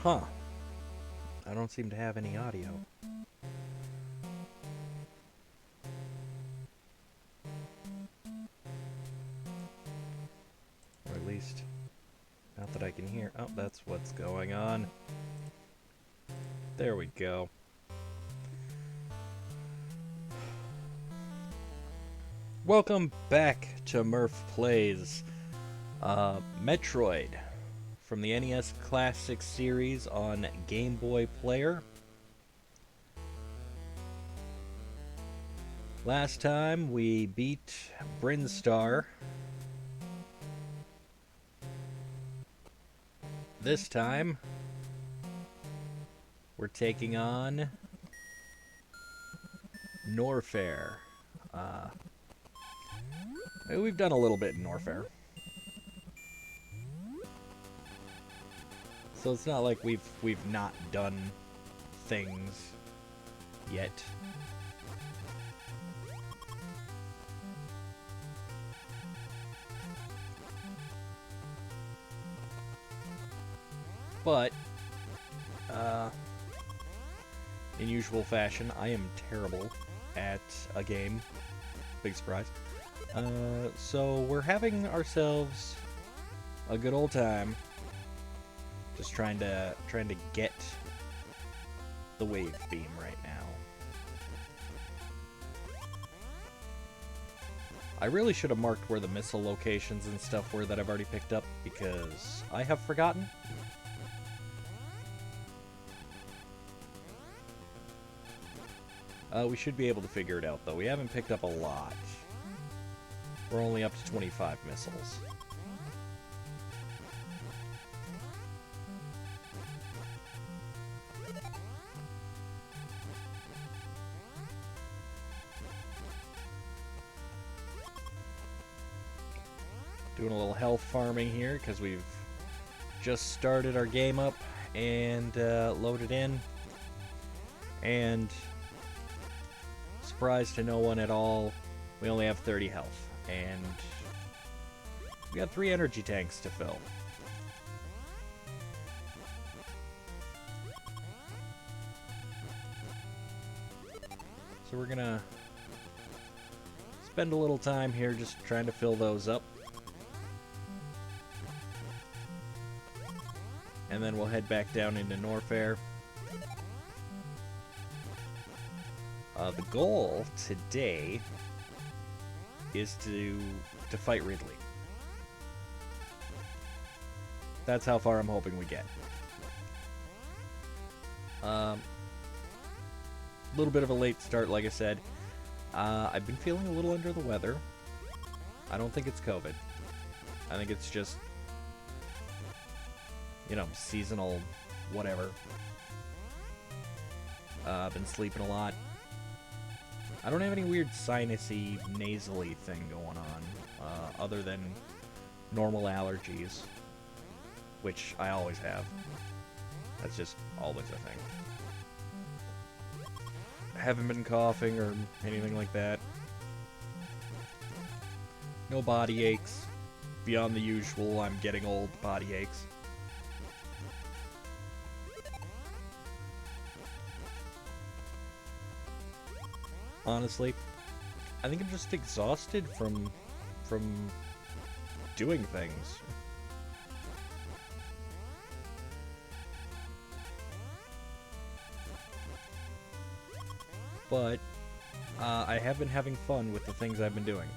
Huh. I don't seem to have any audio. Or at least, not that I can hear. Oh, that's what's going on. There we go. Welcome back to Murph Plays Metroid from the NES Classic series on Game Boy Player. Last time we beat Brinstar. This time we're taking on Norfair. We've done a little bit in Norfair, so it's not like we've not done things yet. But in usual fashion, I am terrible at a game. Big surprise. So we're having ourselves a good old time, just trying to get the wave beam right now. I really should have marked where the missile locations and stuff were that I've already picked up, because I have forgotten. We should be able to figure it out, though. We haven't picked up a lot. We're only up to 25 missiles. Doing a little health farming here, because we've just started our game up and loaded in. And surprise to no one at all, we only have 30 health. And we got 3 energy tanks to fill. So we're gonna spend a little time here just trying to fill those up. And then we'll head back down into Norfair. The goal today is to fight Ridley. That's how far I'm hoping we get. A little bit of a late start, like I said. I've been feeling a little under the weather. I don't think it's COVID. I think it's just, you know, seasonal whatever. I've been sleeping a lot. I don't have any weird sinusy, nasally thing going on, other than normal allergies, which I always have. That's just always a thing. I haven't been coughing or anything like that. No body aches. Beyond the usual, I'm getting old body aches. Honestly, I think I'm just exhausted from doing things. But I have been having fun with the things I've been doing.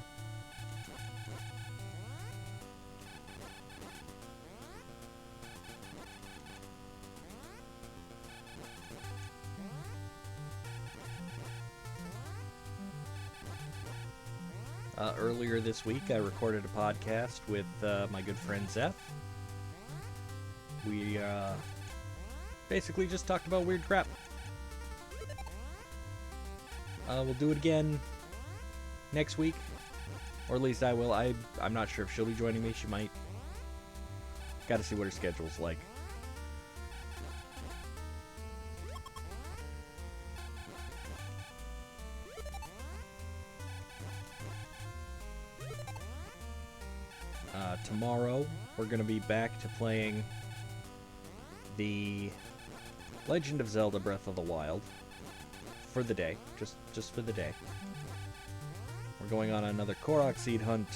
Earlier this week, I recorded a podcast with my good friend Zeph. We basically just talked about weird crap. We'll do it again next week, or at least I will. I'm not sure if she'll be joining me. She might. Got to see what her schedule's like. Tomorrow, we're going to be back to playing the Legend of Zelda Breath of the Wild for the day, just for the day. We're going on another Korok Seed hunt.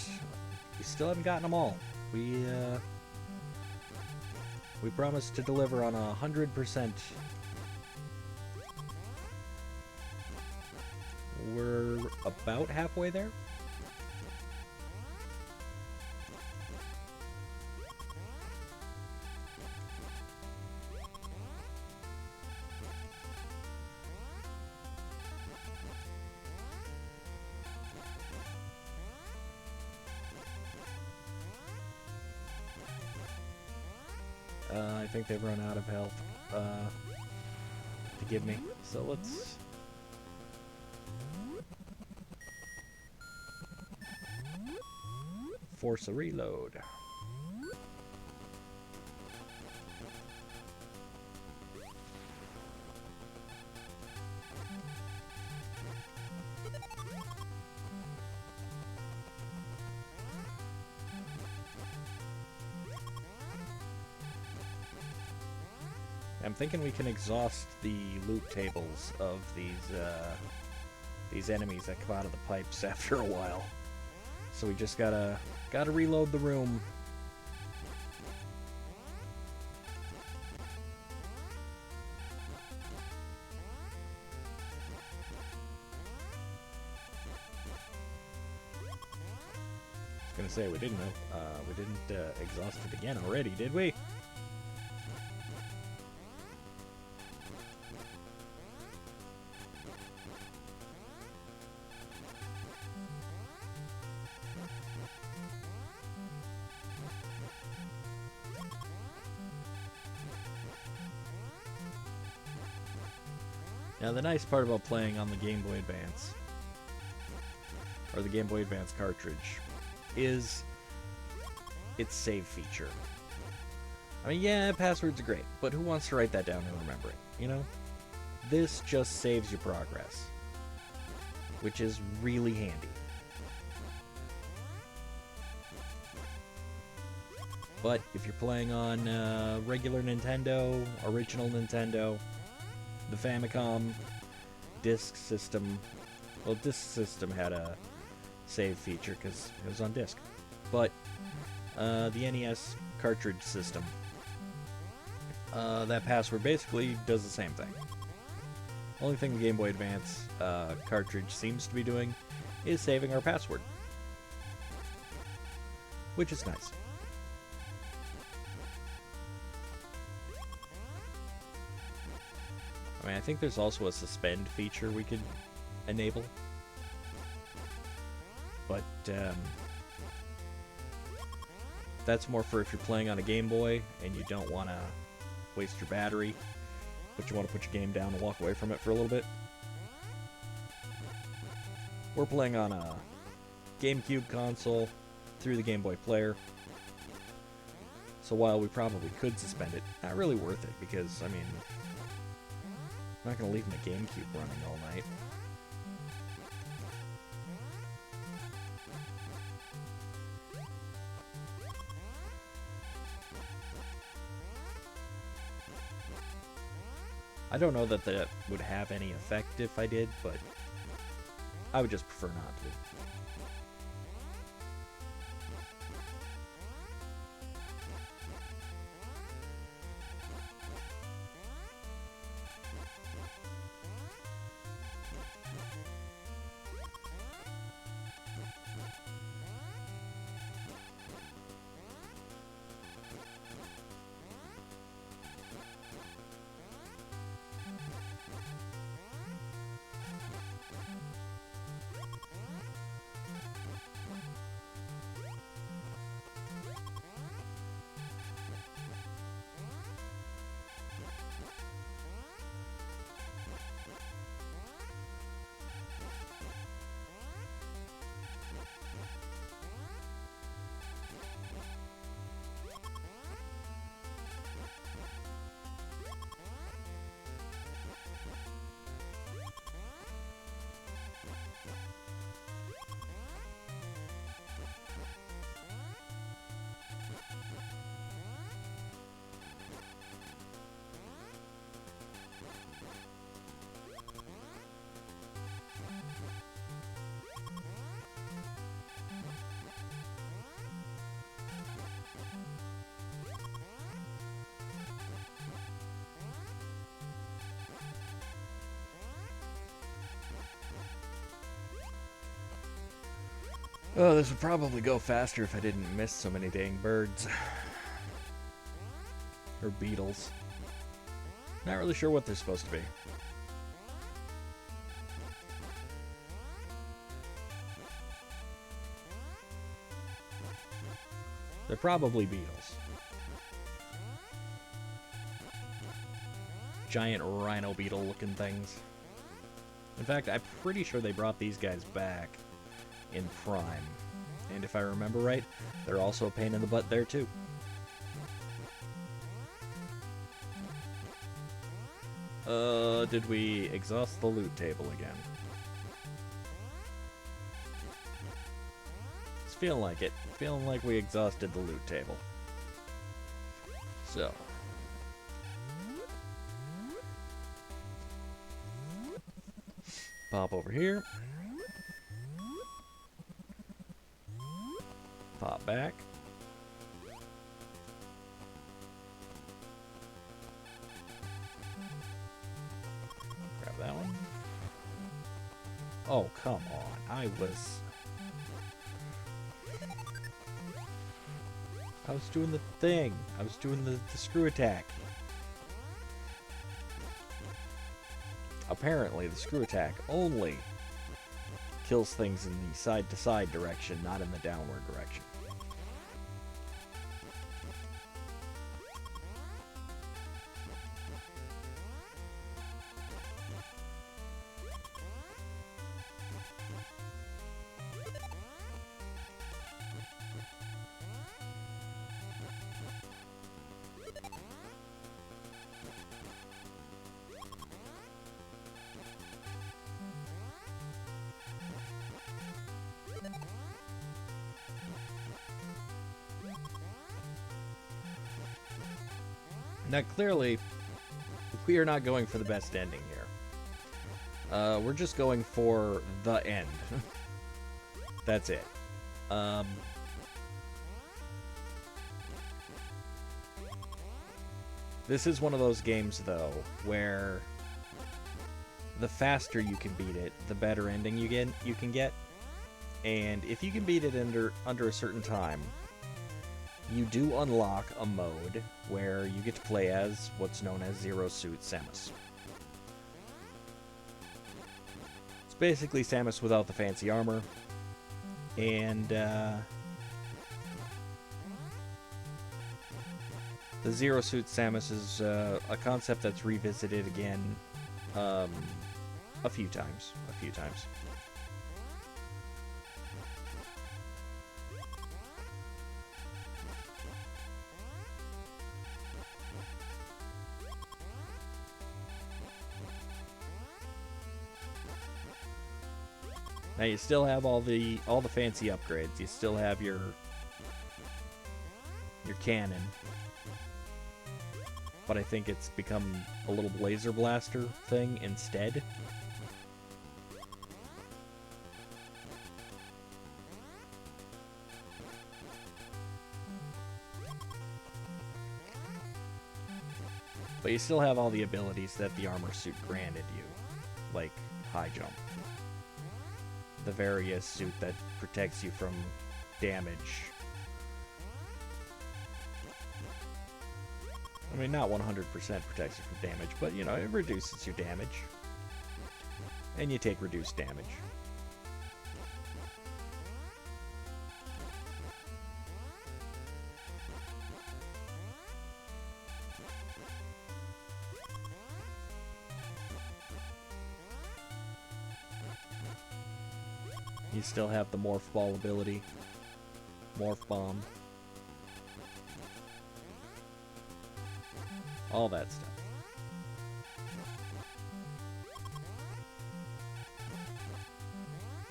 We still haven't gotten them all. We promised to deliver on 100%. We're about halfway there. I think they've run out of health to give me. So let's... force a reload. I'm thinking we can exhaust the loot tables of these enemies that come out of the pipes after a while. So we just gotta reload the room. I was gonna say we didn't exhaust it again already, did we? Now, the nice part about playing on the Game Boy Advance, or the Game Boy Advance cartridge, is its save feature. I mean, yeah, passwords are great, but who wants to write that down and remember it, you know? This just saves your progress, which is really handy. But if you're playing on regular Nintendo, original Nintendo, the Famicom, disc system, well, disc system had a save feature because it was on disc, but the NES cartridge system, that password basically does the same thing. Only thing the Game Boy Advance cartridge seems to be doing is saving our password, which is nice. I mean, I think there's also a suspend feature we could enable, but that's more for if you're playing on a Game Boy and you don't want to waste your battery, but you want to put your game down and walk away from it for a little bit. We're playing on a GameCube console through the Game Boy player, so while we probably could suspend it, not really worth it, because, I mean, I'm not going to leave my GameCube running all night. I don't know that that would have any effect if I did, but I would just prefer not to. Oh, this would probably go faster if I didn't miss so many dang birds. Or beetles. Not really sure what they're supposed to be. They're probably beetles. Giant rhino beetle looking things. In fact, I'm pretty sure they brought these guys back in Prime. And if I remember right, they're also a pain in the butt there too. Did we exhaust the loot table again? It's feeling like it. Feeling like we exhausted the loot table. So. Pop over here. Pop back. Grab that one. Oh, come on. I was doing the thing. I was doing the screw attack. Apparently, the screw attack only kills things in the side-to-side direction, not in the downward direction. Now, clearly, we are not going for the best ending here. We're just going for the end. That's it. This is one of those games, though, where the faster you can beat it, the better ending you can get. And if you can beat it under a certain time, you do unlock a mode where you get to play as what's known as Zero Suit Samus. It's basically Samus without the fancy armor, and the Zero Suit Samus is a concept that's revisited again a few times. Now you still have all the fancy upgrades. You still have your cannon, but I think it's become a little laser blaster thing instead. But you still have all the abilities that the armor suit granted you, like high jump. The various suit that protects you from damage. I mean, not 100% protects you from damage, but, you know, it reduces your damage. And you take reduced damage. You still have the Morph Ball ability. Morph Bomb. All that stuff.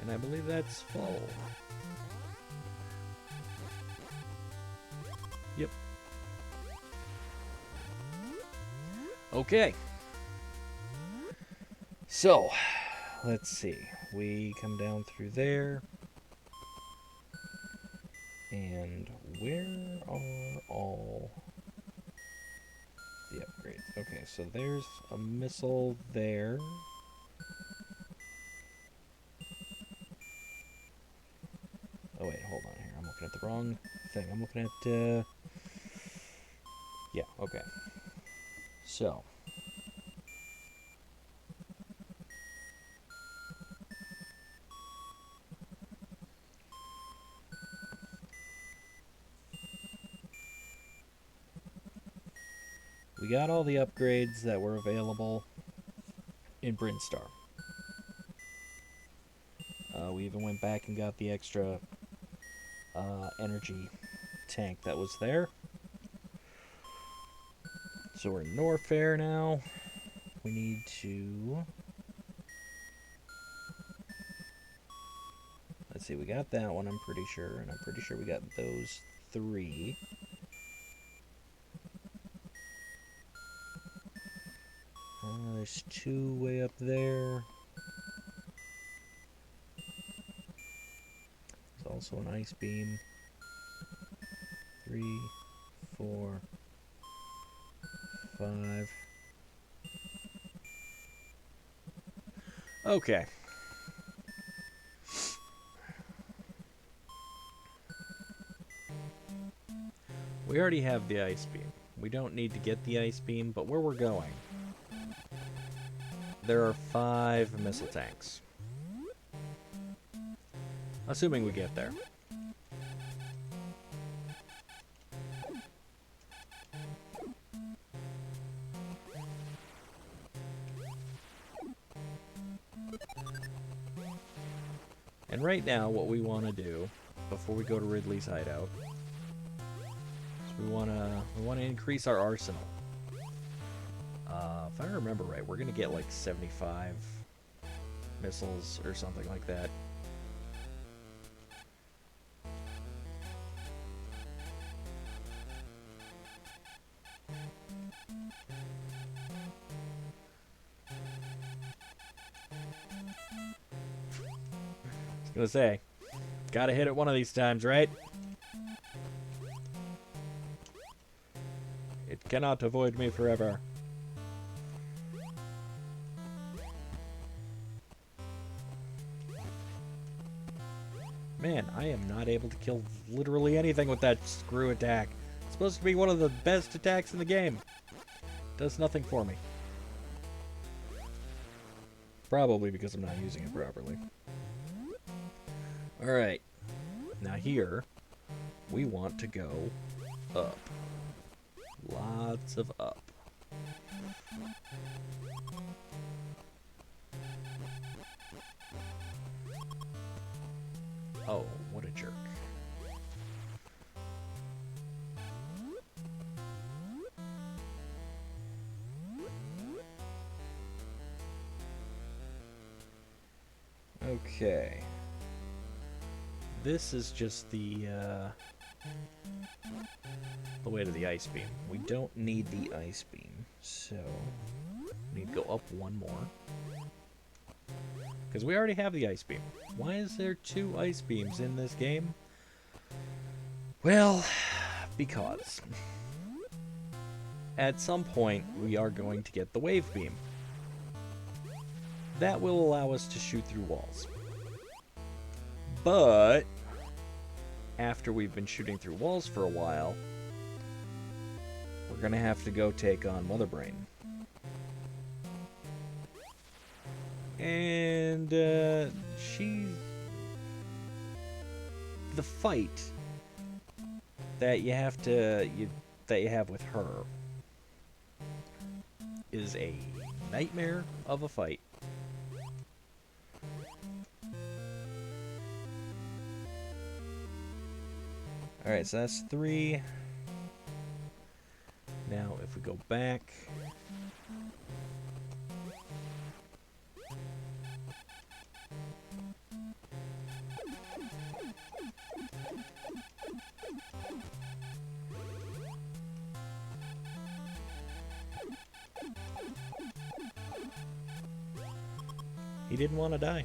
And I believe that's full. Yep. Okay. So, let's see. We come down through there. And where are all the upgrades? Okay, so there's a missile there. Oh wait, hold on here. I'm looking at the wrong thing. I'm looking at, yeah, okay. So. We got all the upgrades that were available in Brinstar. We even went back and got the extra energy tank that was there. So we're in Norfair now. We need to... Let's see, we got that one, I'm pretty sure. And I'm pretty sure we got those 3. There's 2 way up there. There's also an ice beam. 3, 4, 5. Okay. We already have the ice beam. We don't need to get the ice beam, but where we're going, there are 5 missile tanks. Assuming we get there. And right now, what we want to do, before we go to Ridley's hideout, is we want to increase our arsenal. If I remember right, we're going to get like 75 missiles or something like that. I was gonna say, gotta hit it one of these times, right? It cannot avoid me forever. Man, I am not able to kill literally anything with that screw attack. It's supposed to be one of the best attacks in the game. Does nothing for me. Probably because I'm not using it properly. Alright. Now here, we want to go up. Lots of up. Oh, what a jerk. Okay. This is just the way to the ice beam. We don't need the ice beam, so we need to go up one more. Because we already have the ice beam. Why is there 2 ice beams in this game? Well, because at some point we are going to get the wave beam. That will allow us to shoot through walls. But after we've been shooting through walls for a while, we're gonna have to go take on Mother Brain. And she's the fight that you have with her is a nightmare of a fight. Alright, so that's 3. Now, if we go back... He didn't want to die.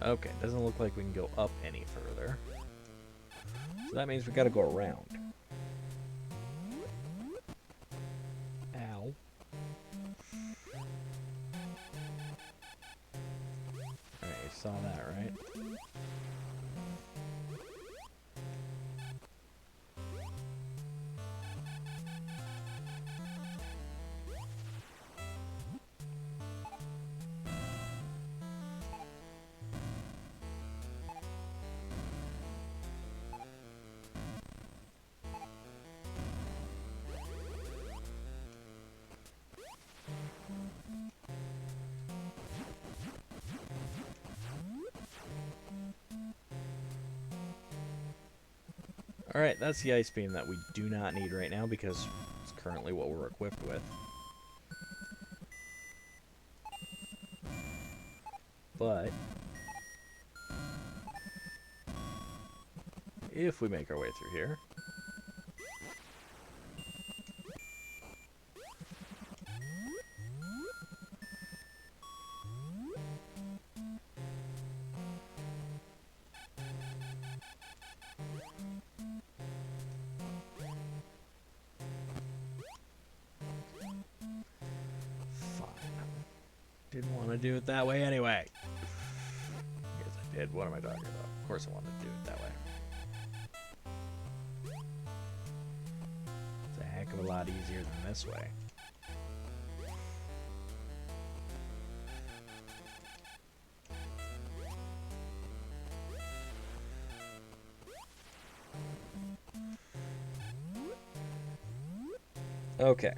Okay, doesn't look like we can go up any further. So that means we gotta go around. Ow. Alright, you saw that, right? Alright, that's the ice beam that we do not need right now because it's currently what we're equipped with. But if we make our way through here, didn't want to do it that way anyway. Yes, I did. What am I talking about? Of course I wanted to do it that way. It's a heck of a lot easier than this way. Okay.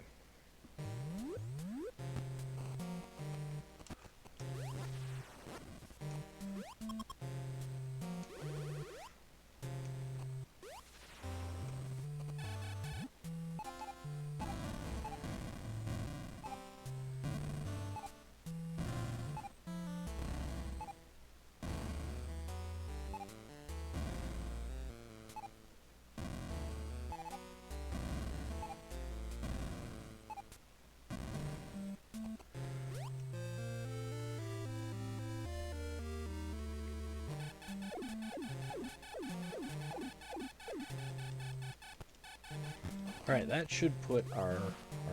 Alright, that should put our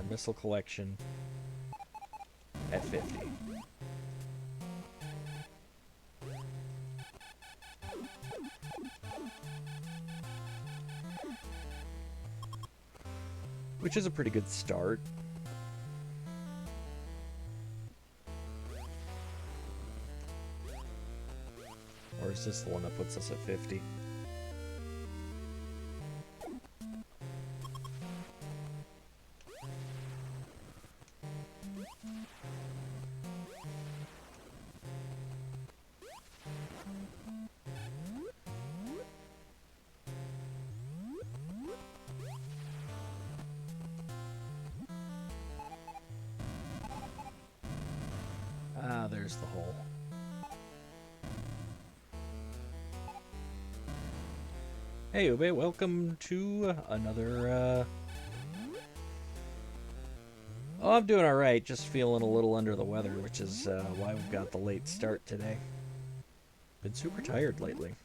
missile collection at 50. Which is a pretty good start. Or is this the one that puts us at 50? Ah, there's the hole. Hey, Ube, welcome to another, Oh, I'm doing alright, just feeling a little under the weather, which is why we've got the late start today. Been super tired lately.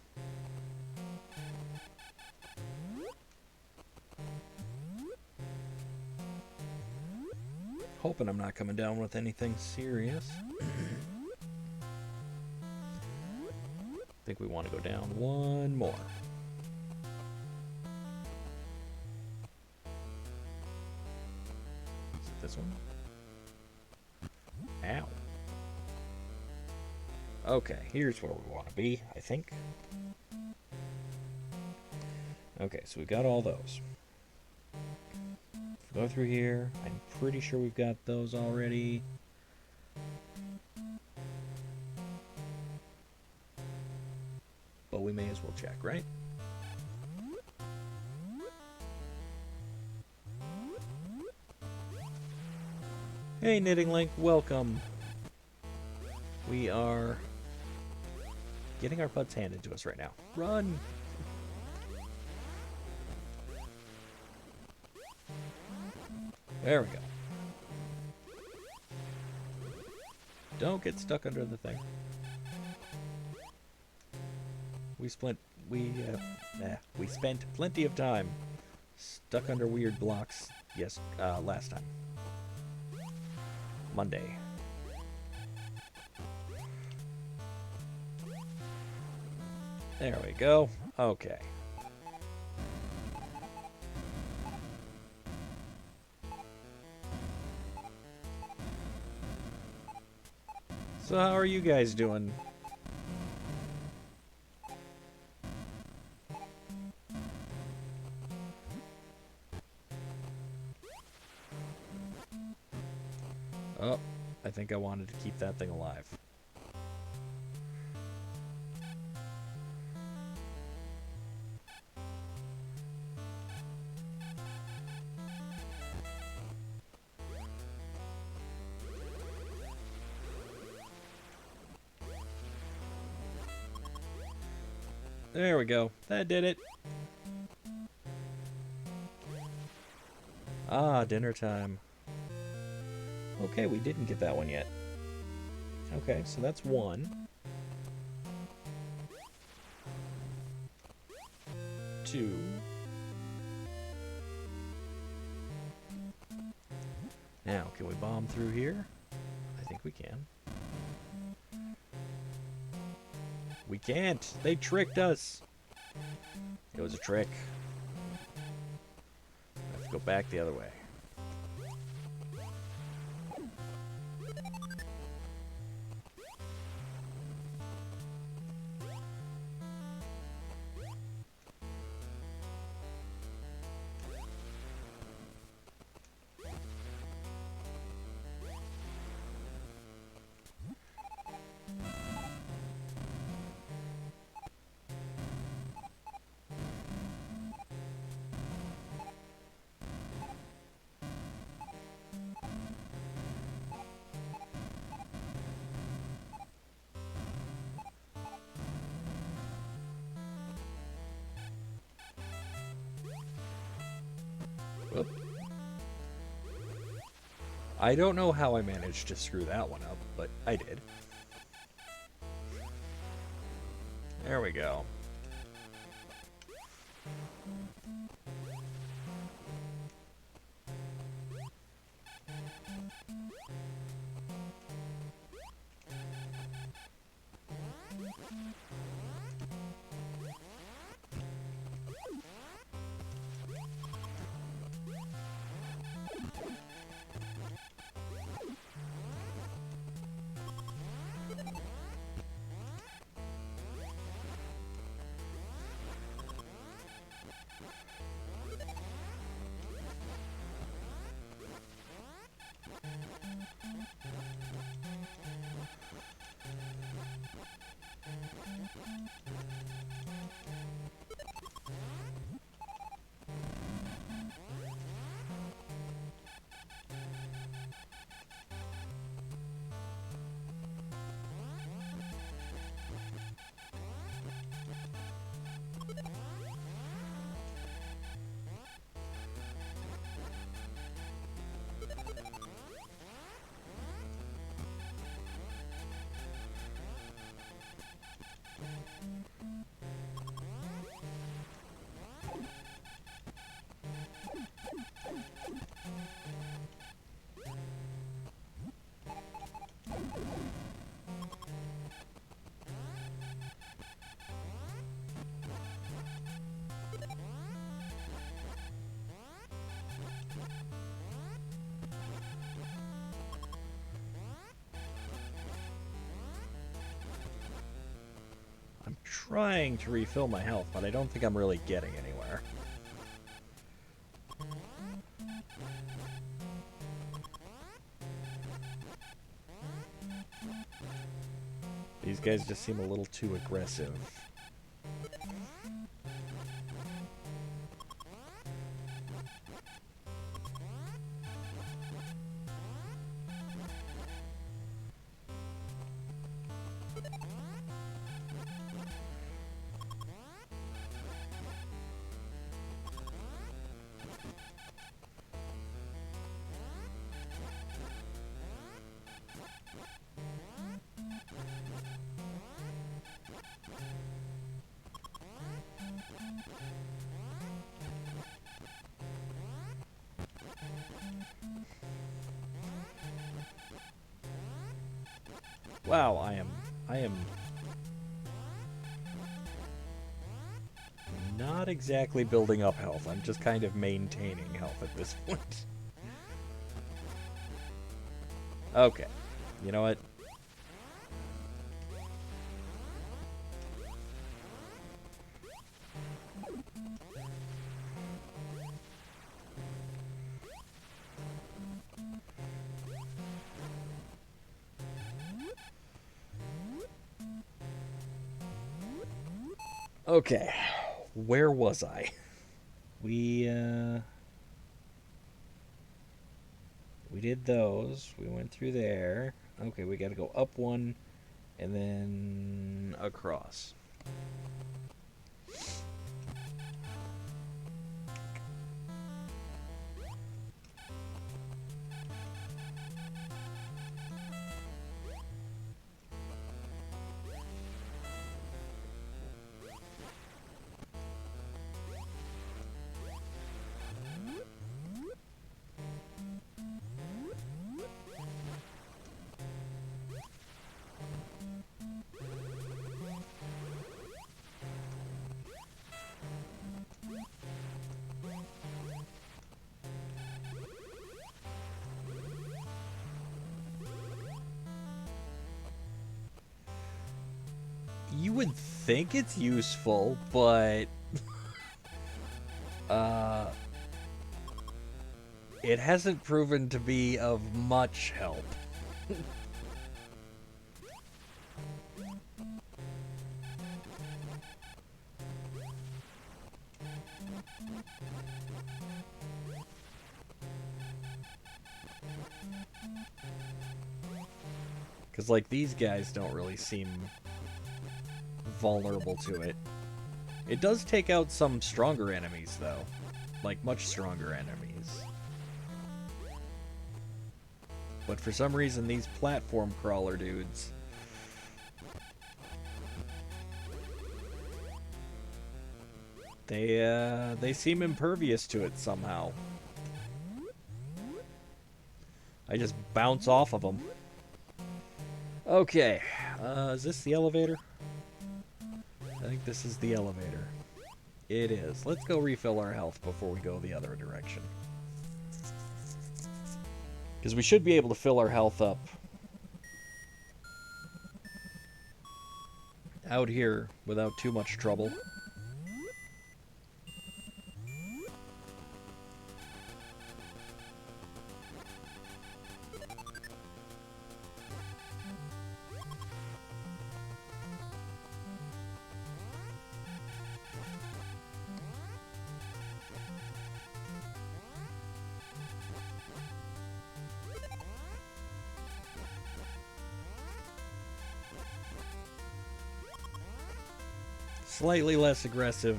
Hoping I'm not coming down with anything serious. I think we want to go down one more. Is it this one? Ow. Okay, here's where we want to be, I think. Okay, so we've got all those. Go through here. I'm pretty sure we've got those already. But we may as well check, right? Hey, Knitting Link, welcome. We are getting our butts handed to us right now. Run! There we go. Don't get stuck under the thing. we spent plenty of time stuck under weird blocks. Yes, last time. Monday. There we go. Okay. So how are you guys doing? Oh, I think I wanted to keep that thing alive. There we go. That did it. Ah, dinner time. Okay, we didn't get that one yet. Okay, so that's one. 2. Now, can we bomb through here? I think we can. We can't! They tricked us! It was a trick. I have to go back the other way. Whoop. I don't know how I managed to screw that one up, but I did. There we go. Trying to refill my health, but I don't think I'm really getting anywhere. These guys just seem a little too aggressive. Wow, I am not exactly building up health. I'm just kind of maintaining health at this point. Okay. You know what? Okay. Where was I? We we did those. We went through there. Okay, we got to go up one and then across. You would think it's useful, but uh it hasn't proven to be of much help. Because, like, these guys don't really seem vulnerable to it. It does take out some stronger enemies, though. Like, much stronger enemies. But for some reason, these platform crawler dudes... They seem impervious to it somehow. I just bounce off of them. Okay, is this the elevator? I think this is the elevator. It is. Let's go refill our health before we go the other direction. Because we should be able to fill our health up out here without too much trouble. Slightly less aggressive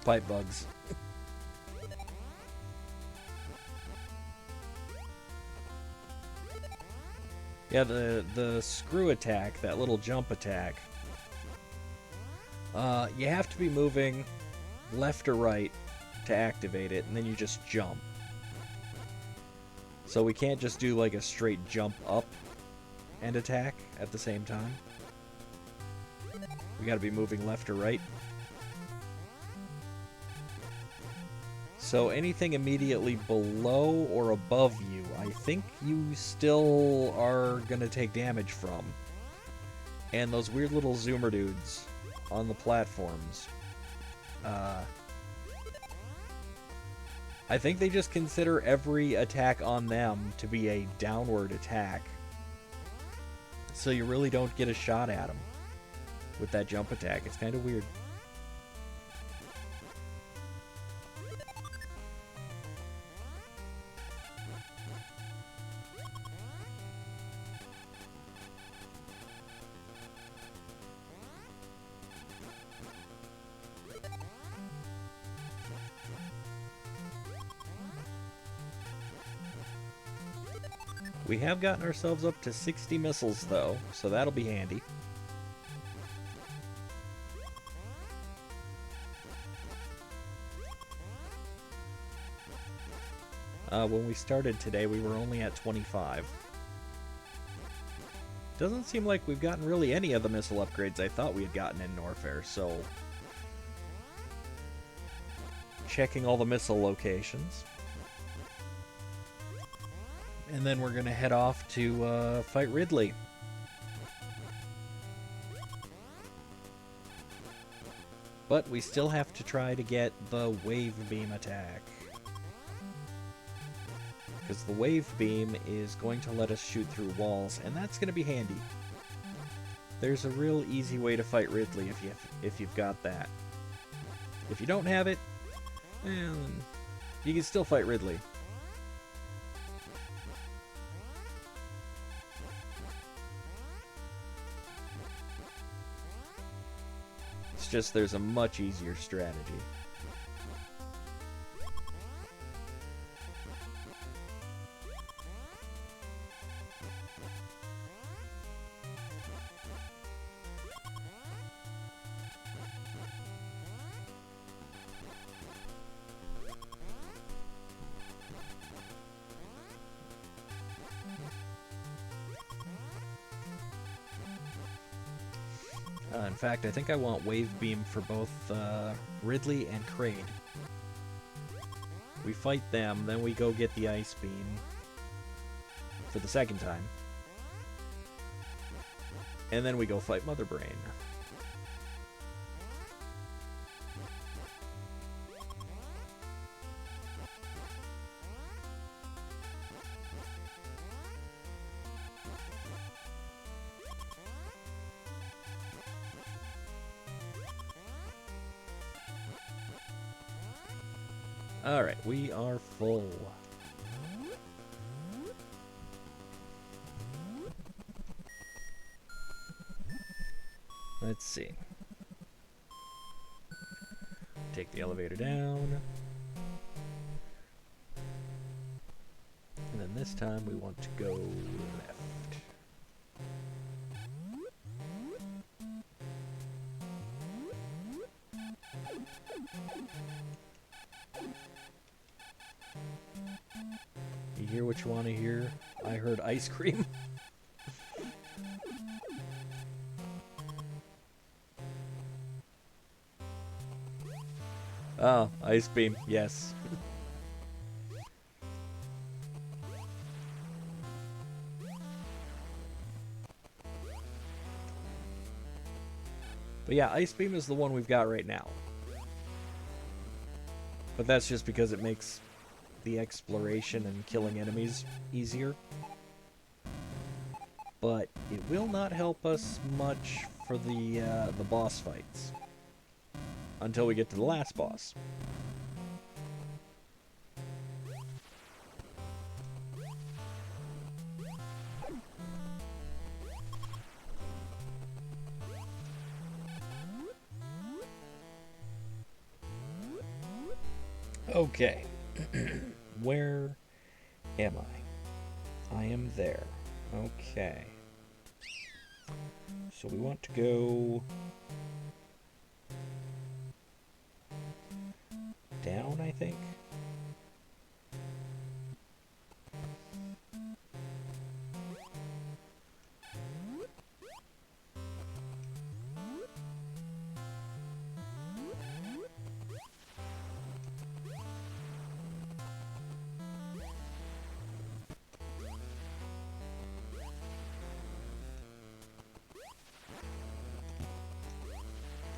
pipe bugs. Yeah, the screw attack, that little jump attack, you have to be moving left or right to activate it, and then you just jump. So we can't just do like a straight jump up and attack at the same time. We gotta be moving left or right. So anything immediately below or above you, I think you still are gonna take damage from. And those weird little zoomer dudes on the platforms. I think they just consider every attack on them to be a downward attack. So you really don't get a shot at them with that jump attack. It's kind of weird. We have gotten ourselves up to 60 missiles, though, so that'll be handy. When we started today, we were only at 25. Doesn't seem like we've gotten really any of the missile upgrades I thought we had gotten in Norfair, so... Checking all the missile locations. And then we're gonna head off to fight Ridley. But we still have to try to get the wave beam attack. Because the wave beam is going to let us shoot through walls, and that's going to be handy. There's a real easy way to fight Ridley if you've got that. If you don't have it, well, you can still fight Ridley. It's just there's a much easier strategy. In fact, I think I want Wave Beam for both Ridley and Kraid. We fight them, then we go get the Ice Beam for the second time. And then we go fight Mother Brain. Alright, we are full. Let's see. Take the elevator down. And then this time we want to go left. You hear what you want to hear? I heard ice cream. Oh, Ice Beam, yes. But yeah, Ice Beam is the one we've got right now. But that's just because it makes the exploration and killing enemies easier. But it will not help us much for the boss fights. Until we get to the last boss. Okay. Where am I? I am there. Okay. So we want to go down, I think.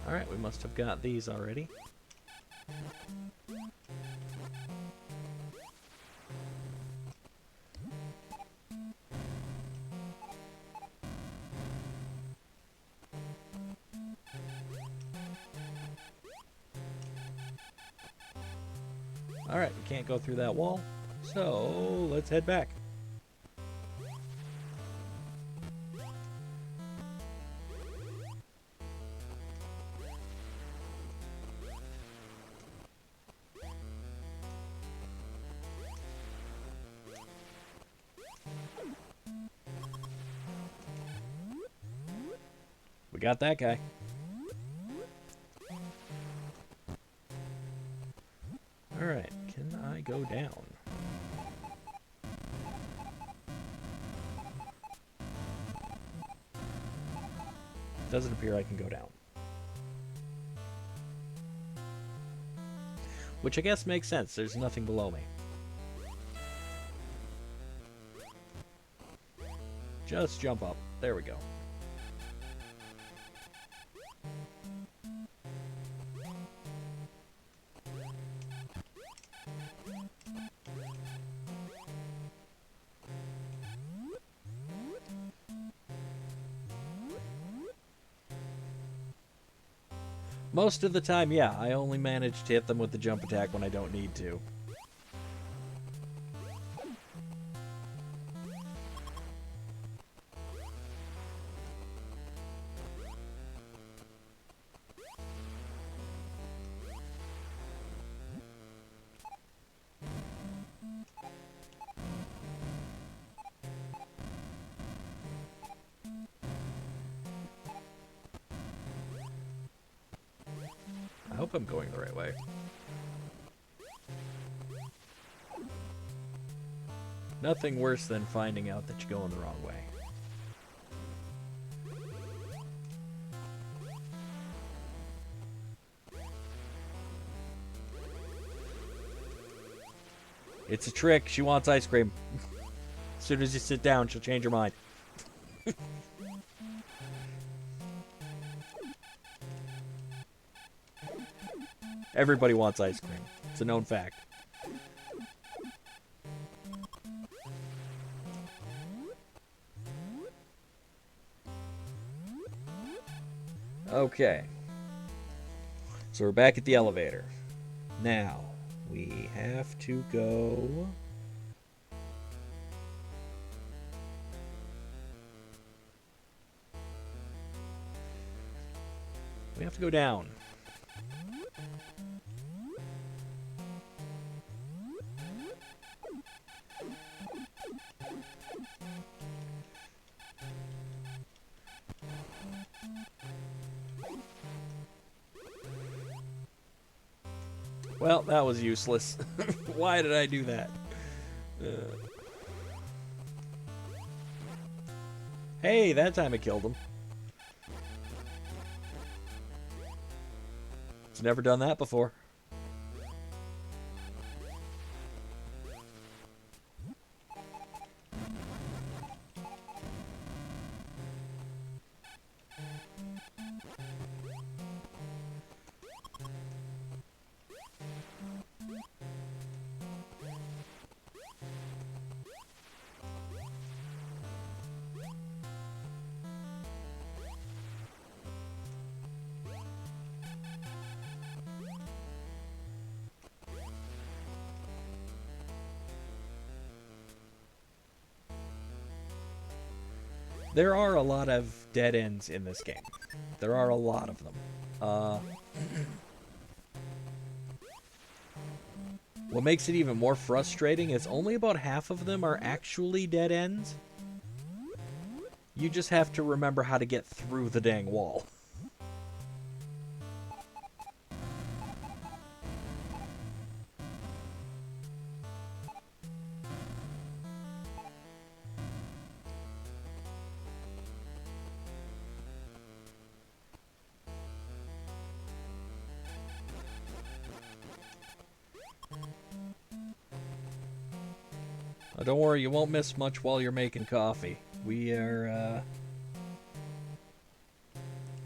Alright, we must have got these already. Alright, we can't go through that wall, so let's head back. We got that guy. Alright, can I go down? Doesn't appear I can go down. Which I guess makes sense. There's nothing below me. Just jump up. There we go. Most of the time, yeah, I only manage to hit them with the jump attack when I don't need to. I hope I'm going the right way. Nothing worse than finding out that you're going the wrong way. It's a trick. She wants ice cream. As soon as you sit down, she'll change her mind. Everybody wants ice cream. It's a known fact. Okay. So we're back at the elevator. Now, we have to go... We have to go down. Well, that was useless. Why did I do that? Hey, that time I killed him. It's never done that before. There are a lot of dead ends in this game. There are a lot of them. What makes it even more frustrating is only about half of them are actually dead ends. You just have to remember how to get through the dang wall. Don't worry, you won't miss much while you're making coffee. We are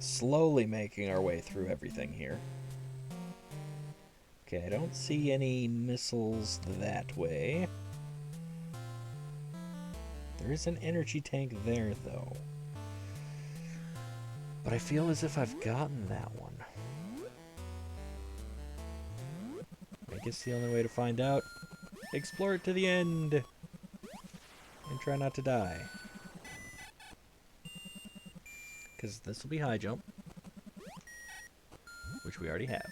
slowly making our way through everything here. Okay, I don't see any missiles that way. There is an energy tank there, though. But I feel as if I've gotten that one. I guess the only way to find out, explore it to the end. And try not to die. Because this will be high jump. Which we already have.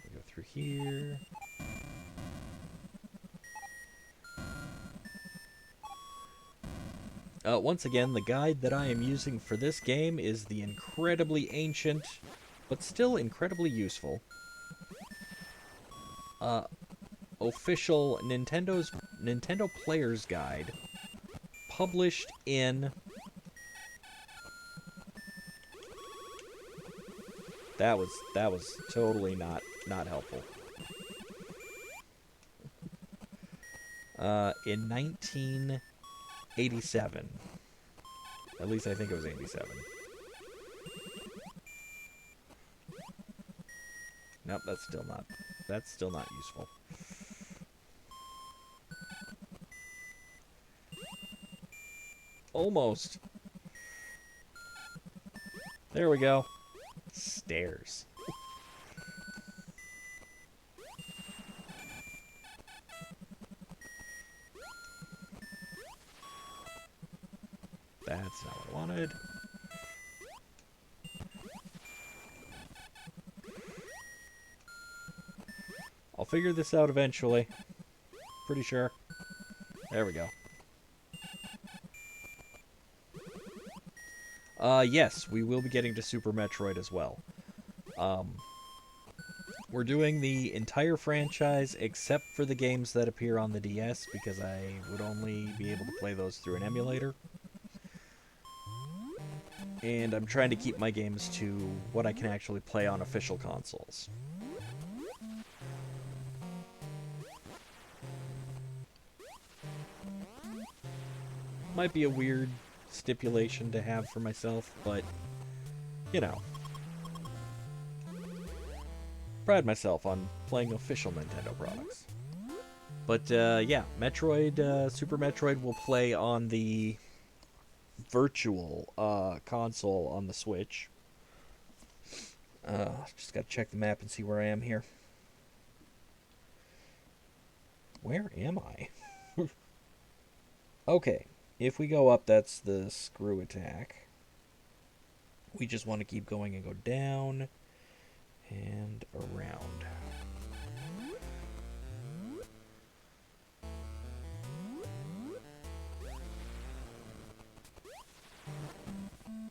We go through here. Once again, the guide that I am using for this game is the incredibly ancient, but still incredibly useful, official Nintendo Player's Guide, published in... That was totally not helpful. In 1987. At least I think it was 87. Nope, that's still not useful. Almost. There we go. Stairs. That's not what I wanted. I'll figure this out eventually. Pretty sure. There we go. Yes, we will be getting to Super Metroid as well. We're doing the entire franchise except for the games that appear on the DS, because I would only be able to play those through an emulator. And I'm trying to keep my games to what I can actually play on official consoles. Might be a weird stipulation to have for myself, but, you know. Pride myself on playing official Nintendo products. But, yeah, Metroid, Super Metroid will play on the virtual console on the Switch. Just gotta check the map and see where I am here. Where am I? Okay, if we go up, that's the screw attack. We just want to keep going and go down and around.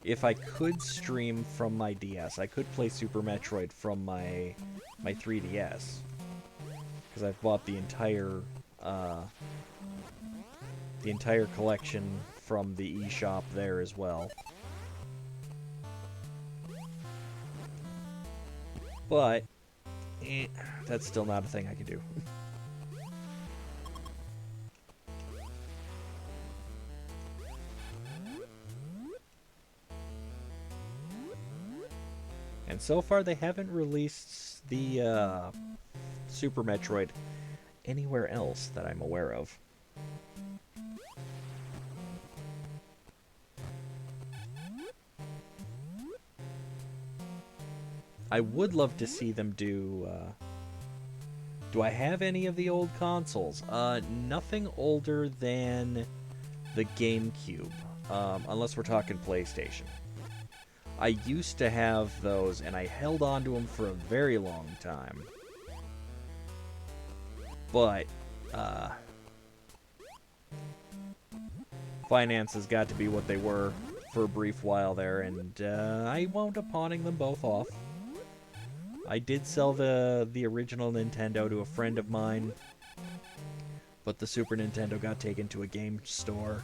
If I could stream from my DS, I could play Super Metroid from my 3DS. Because I've bought the entire collection from the eShop there as well. But that's still not a thing I can do. And so far they haven't released the Super Metroid anywhere else that I'm aware of. I would love to see them do... do I have any of the old consoles? Nothing older than the GameCube, unless we're talking PlayStation. I used to have those, and I held on to them for a very long time. But, finances got to be what they were for a brief while there, and I wound up pawning them both off. I did sell the original Nintendo to a friend of mine, but the Super Nintendo got taken to a game store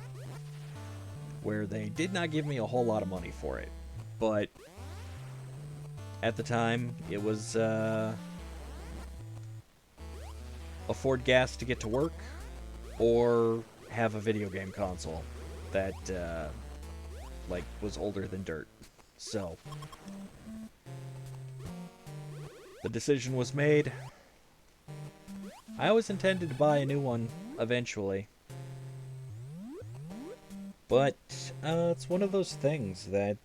where they did not give me a whole lot of money for it. But at the time, it was afford gas to get to work, or have a video game console that like was older than dirt. So the decision was made. I always intended to buy a new one eventually, but it's one of those things that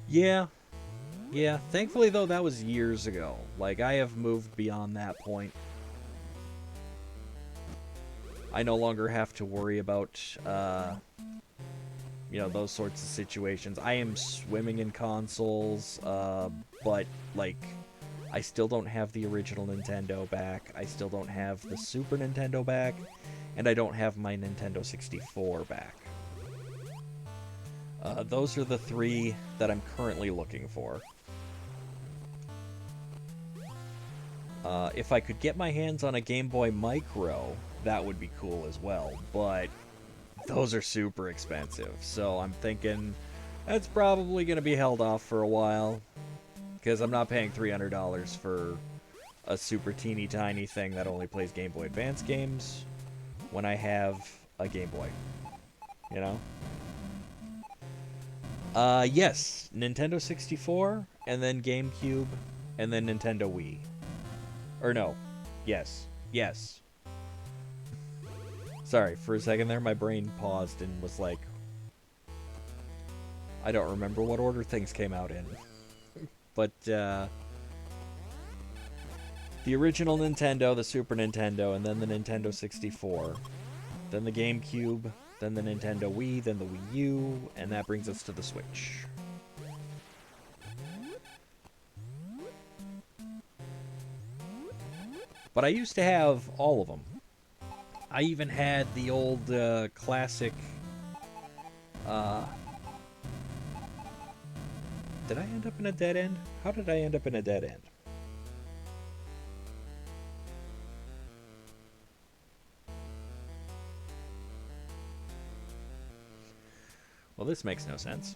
yeah, thankfully though that was years ago. Like, I have moved beyond that point. I no longer have to worry about you know, those sorts of situations. I am swimming in consoles, but, like, I still don't have the original Nintendo back, I still don't have the Super Nintendo back, and I don't have my Nintendo 64 back. Those are the three that I'm currently looking for. If I could get my hands on a Game Boy Micro, that would be cool as well, but those are super expensive, so I'm thinking that's probably going to be held off for a while, because I'm not paying $300 for a super teeny tiny thing that only plays Game Boy Advance games when I have a Game Boy, you know? Yes, Nintendo 64, and then GameCube, and then Nintendo Wii. Or no, yes. Sorry, for a second there, my brain paused and was like, I don't remember what order things came out in. But, the original Nintendo, the Super Nintendo, and then the Nintendo 64, then the GameCube, then the Nintendo Wii, then the Wii U, and that brings us to the Switch. But I used to have all of them. I even had the old classic. Did I end up in a dead end? How did I end up in a dead end? Well, this makes no sense.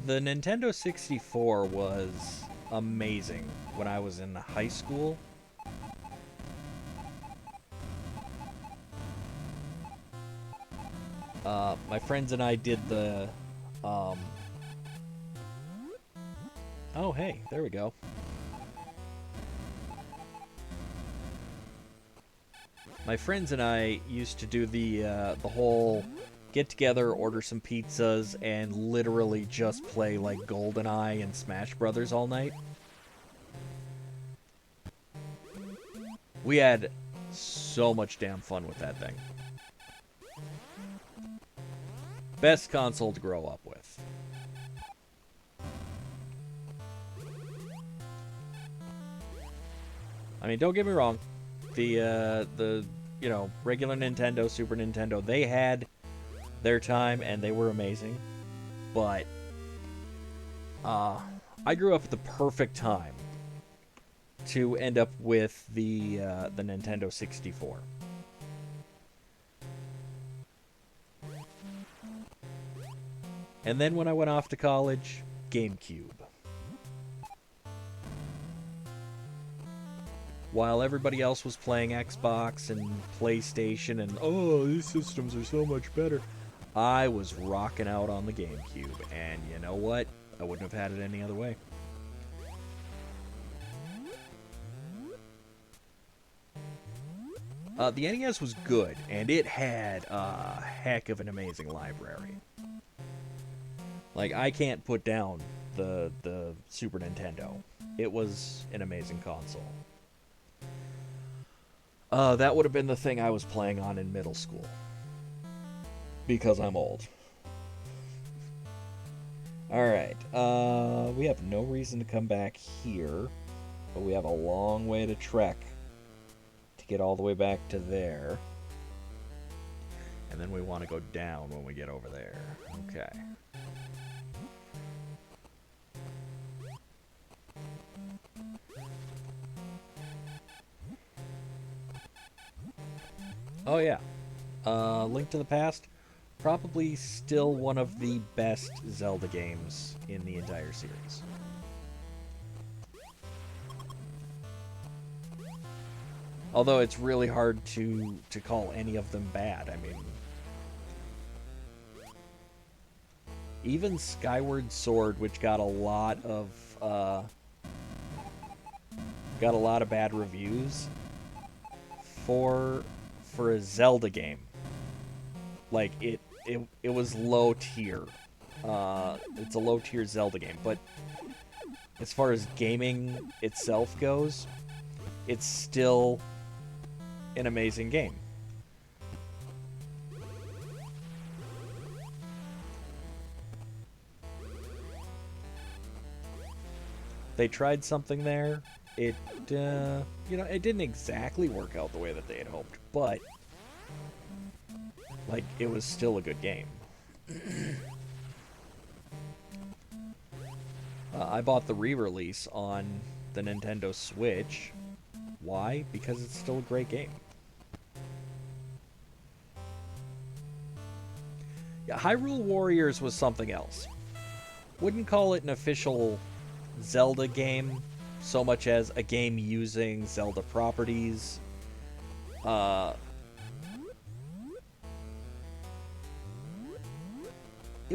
The Nintendo 64 was amazing when I was in high school. My friends and I did the... Oh, hey, there we go. My friends and I used to do the whole get together, order some pizzas, and literally just play like GoldenEye and Smash Brothers all night. We had so much damn fun with that thing. Best console to grow up with. I mean, don't get me wrong. The you know, regular Nintendo, Super Nintendo, they had their time and they were amazing. But I grew up at the perfect time to end up with the Nintendo 64. And then when I went off to college, GameCube. While everybody else was playing Xbox and PlayStation and, oh, these systems are so much better, I was rocking out on the GameCube. And you know what? I wouldn't have had it any other way. The NES was good, and it had a heck of an amazing library. Like, I can't put down the Super Nintendo. It was an amazing console. That would have been the thing I was playing on in middle school. Because I'm old. Alright, we have no reason to come back here. But we have a long way to trek to get all the way back to there. And then we want to go down when we get over there. Okay. Oh yeah, Link to the Past, probably still one of the best Zelda games in the entire series. Although it's really hard to call any of them bad. I mean, even Skyward Sword, which got a lot of bad reviews for a Zelda game. Like it was low tier. It's a low tier Zelda game, but as far as gaming itself goes, it's still an amazing game. They tried something there. It, it didn't exactly work out the way that they had hoped, but, like, it was still a good game. I bought the re-release on the Nintendo Switch. Why? Because it's still a great game. Yeah, Hyrule Warriors was something else. Wouldn't call it an official Zelda game so much as a game using Zelda properties. It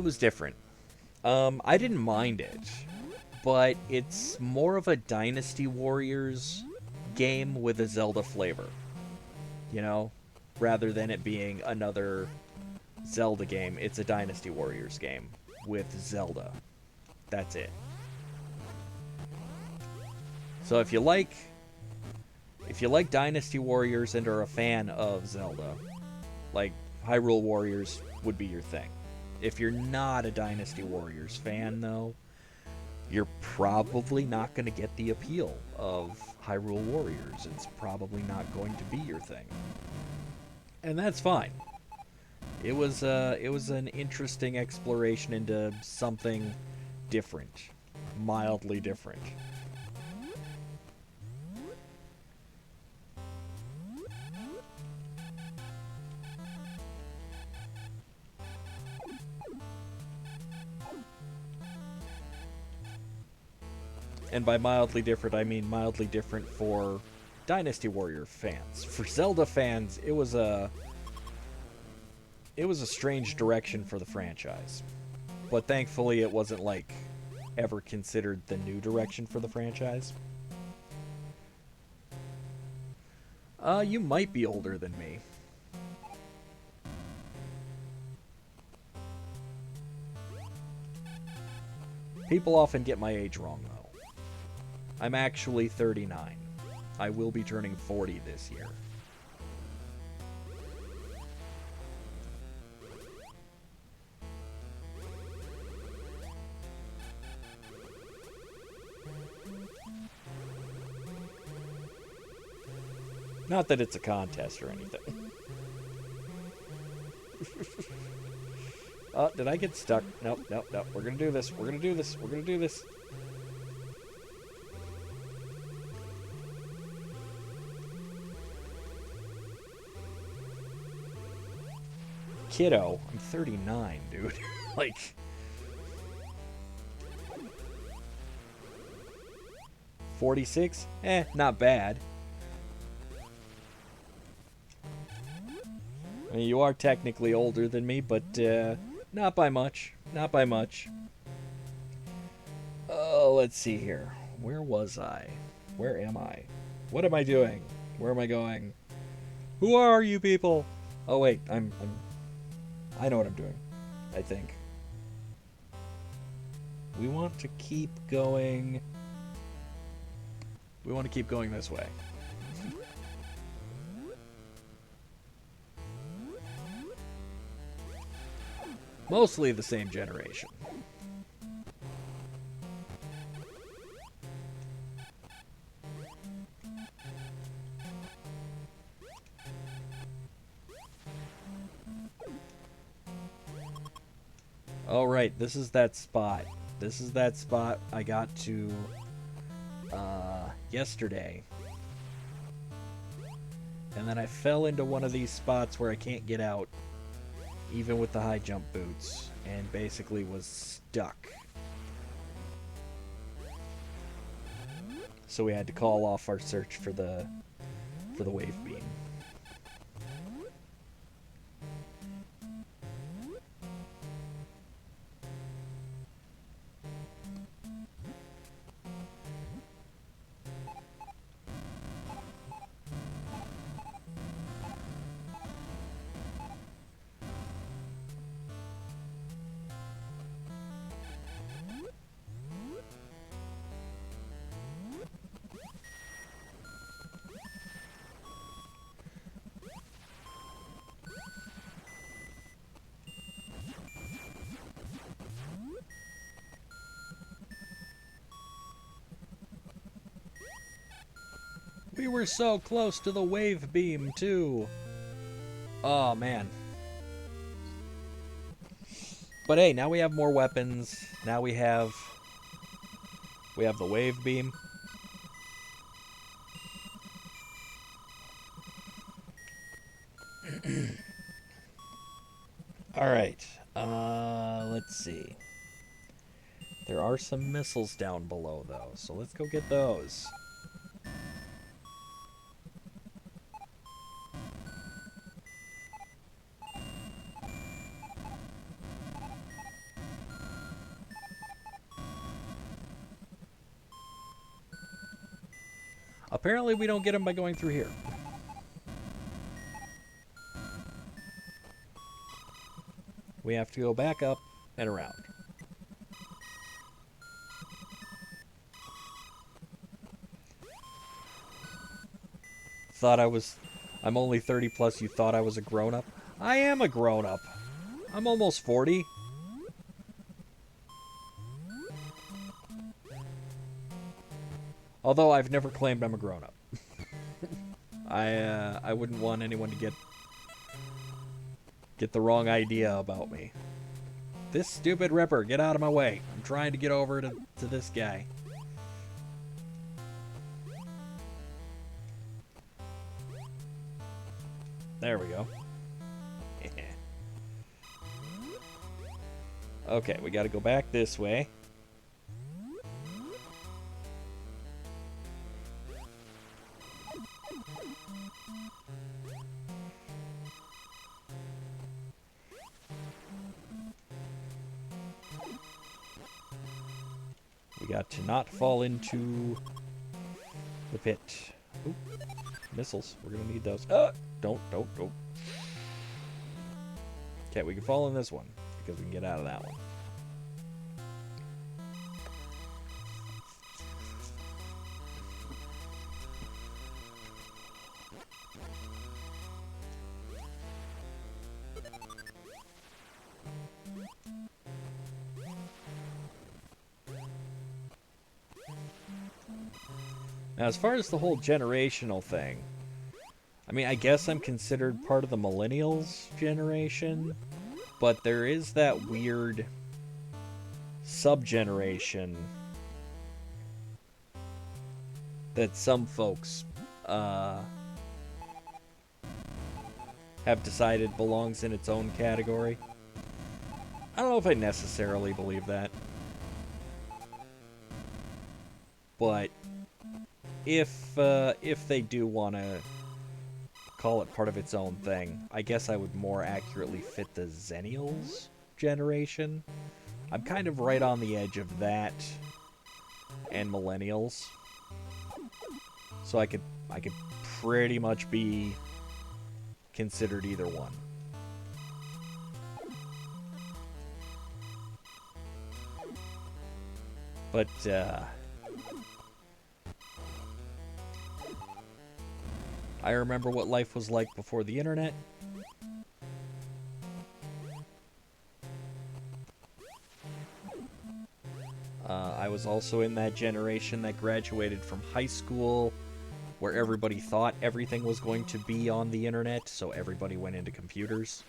was different. I didn't mind it, but it's more of a Dynasty Warriors game with a Zelda flavor, you know, rather than it being another Zelda game. It's a Dynasty Warriors game with Zelda. That's it. So if you like Dynasty Warriors and are a fan of Zelda, like, Hyrule Warriors would be your thing. If you're not a Dynasty Warriors fan, though, you're probably not going to get the appeal of Hyrule Warriors. It's probably not going to be your thing. And that's fine. It was an interesting exploration into something different, mildly different. And by mildly different, I mean mildly different for Dynasty Warrior fans. For Zelda fans, it was a strange direction for the franchise. But thankfully, it wasn't, like, ever considered the new direction for the franchise. You might be older than me. People often get my age wrong, though. I'm actually 39. I will be turning 40 this year. Not that it's a contest or anything. Did I get stuck? Nope. We're gonna do this. We're gonna do this. Kiddo, I'm 39, dude. Like, $46? Not bad. I mean, you are technically older than me, but not by much. Not by much. Oh, let's see here. Where was I? Where am I? What am I doing? Where am I going? Who are you people? Oh wait, I know what I'm doing, I think. We want to keep going. We want to keep going this way. Mostly the same generation. All right, this is that spot. This is that spot I got to yesterday. And then I fell into one of these spots where I can't get out, even with the high jump boots, and basically was stuck. So we had to call off our search for the wave beam. We were so close to the wave beam, too. Oh, man. But hey, now we have more weapons. Now we have the wave beam. Alright. Let's see. There are some missiles down below, though, so let's go get those. Apparently we don't get them by going through here. We have to go back up and around. I'm only 30 plus, you thought I was a grown-up? I am a grown-up. I'm almost 40. Although I've never claimed I'm a grown-up. I wouldn't want anyone to get the wrong idea about me. This stupid Ripper, get out of my way. I'm trying to get over to this guy. There we go. Okay, we gotta go back this way. We got to not fall into the pit. Oop. Missiles. We're gonna need those. Don't. Okay, we can fall in this one because we can get out of that one. Now, as far as the whole generational thing, I mean, I guess I'm considered part of the millennials generation, but there is that weird sub-generation that some folks have decided belongs in its own category. I don't know if I necessarily believe that, but if they do want to call it part of its own thing, I guess I would more accurately fit the Zennials generation. I'm kind of right on the edge of that and Millennials, so I could pretty much be considered either one. But I remember what life was like before the internet. I was also in that generation that graduated from high school where everybody thought everything was going to be on the internet, so everybody went into computers.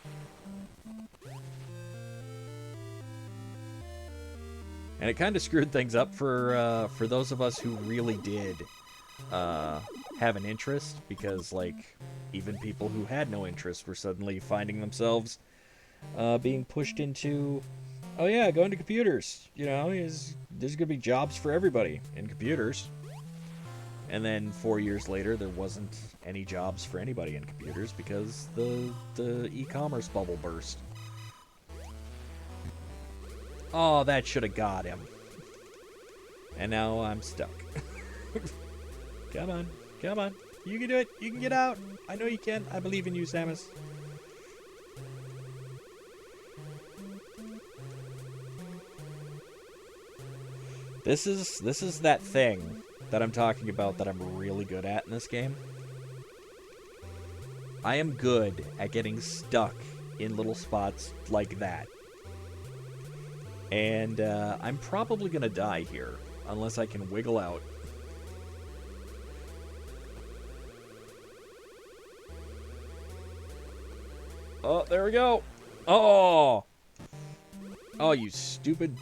And it kind of screwed things up for those of us who really did have an interest, because, like, even people who had no interest were suddenly finding themselves being pushed into, oh yeah, go into computers. You know, there's going to be jobs for everybody in computers. And then 4 years later, there wasn't any jobs for anybody in computers because the e-commerce bubble burst. Oh, that should have got him. And now I'm stuck. Come on. Come on. You can do it. You can get out. I know you can. I believe in you, Samus. This is that thing that I'm talking about that I'm really good at in this game. I am good at getting stuck in little spots like that. And I'm probably going to die here, unless I can wiggle out. Oh, there we go. Oh! Oh, you stupid...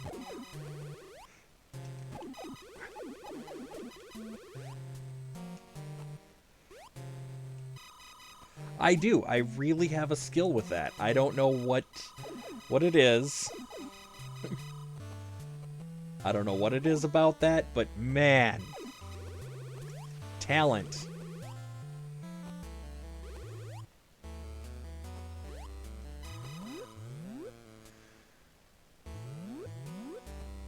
I do. I really have a skill with that. I don't know what it is. I don't know what it is about that, but man. Talent.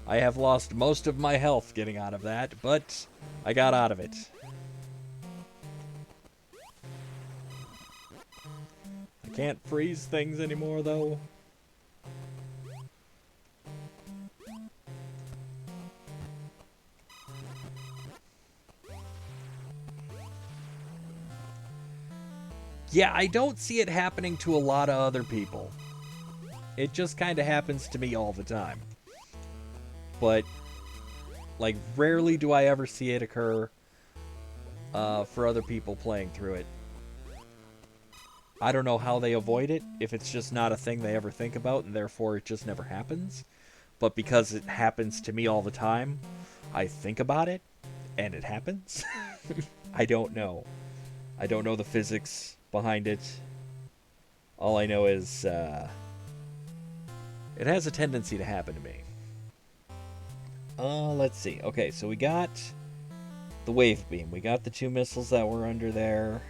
I have lost most of my health getting out of that, but I got out of it. I can't freeze things anymore, though. Yeah, I don't see it happening to a lot of other people. It just kind of happens to me all the time. But, like, rarely do I ever see it occur for other people playing through it. I don't know how they avoid it, if it's just not a thing they ever think about, and therefore it just never happens. But because it happens to me all the time, I think about it, and it happens. I don't know. I don't know the physics behind it. All I know is it has a tendency to happen to me. Let's see. Okay, so we got the wave beam. We got the 2 missiles that were under there.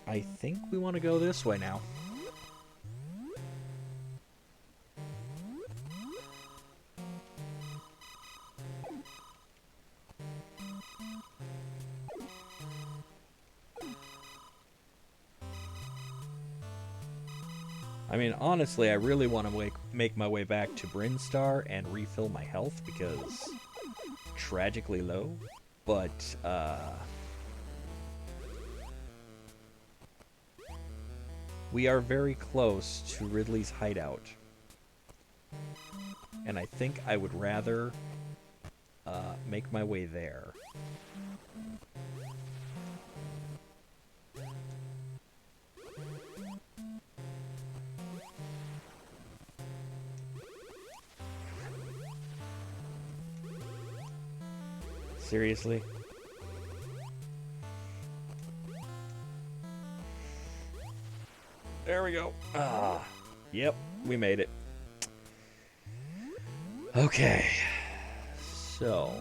I think we want to go this way now. I mean, honestly, I really want to make my way back to Brinstar and refill my health because tragically low. But, we are very close to Ridley's hideout. And I think I would rather make my way there. Seriously? There we go. Ah, yep, we made it. Okay, so...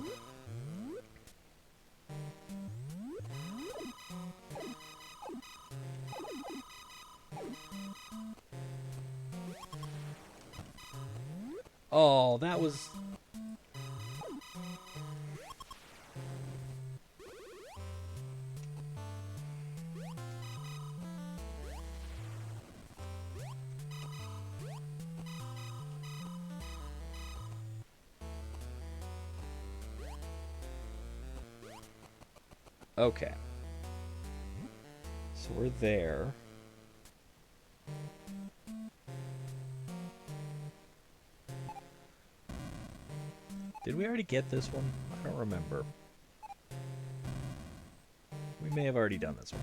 Oh, that was... Okay. So we're there. Did we already get this one? I don't remember. We may have already done this one.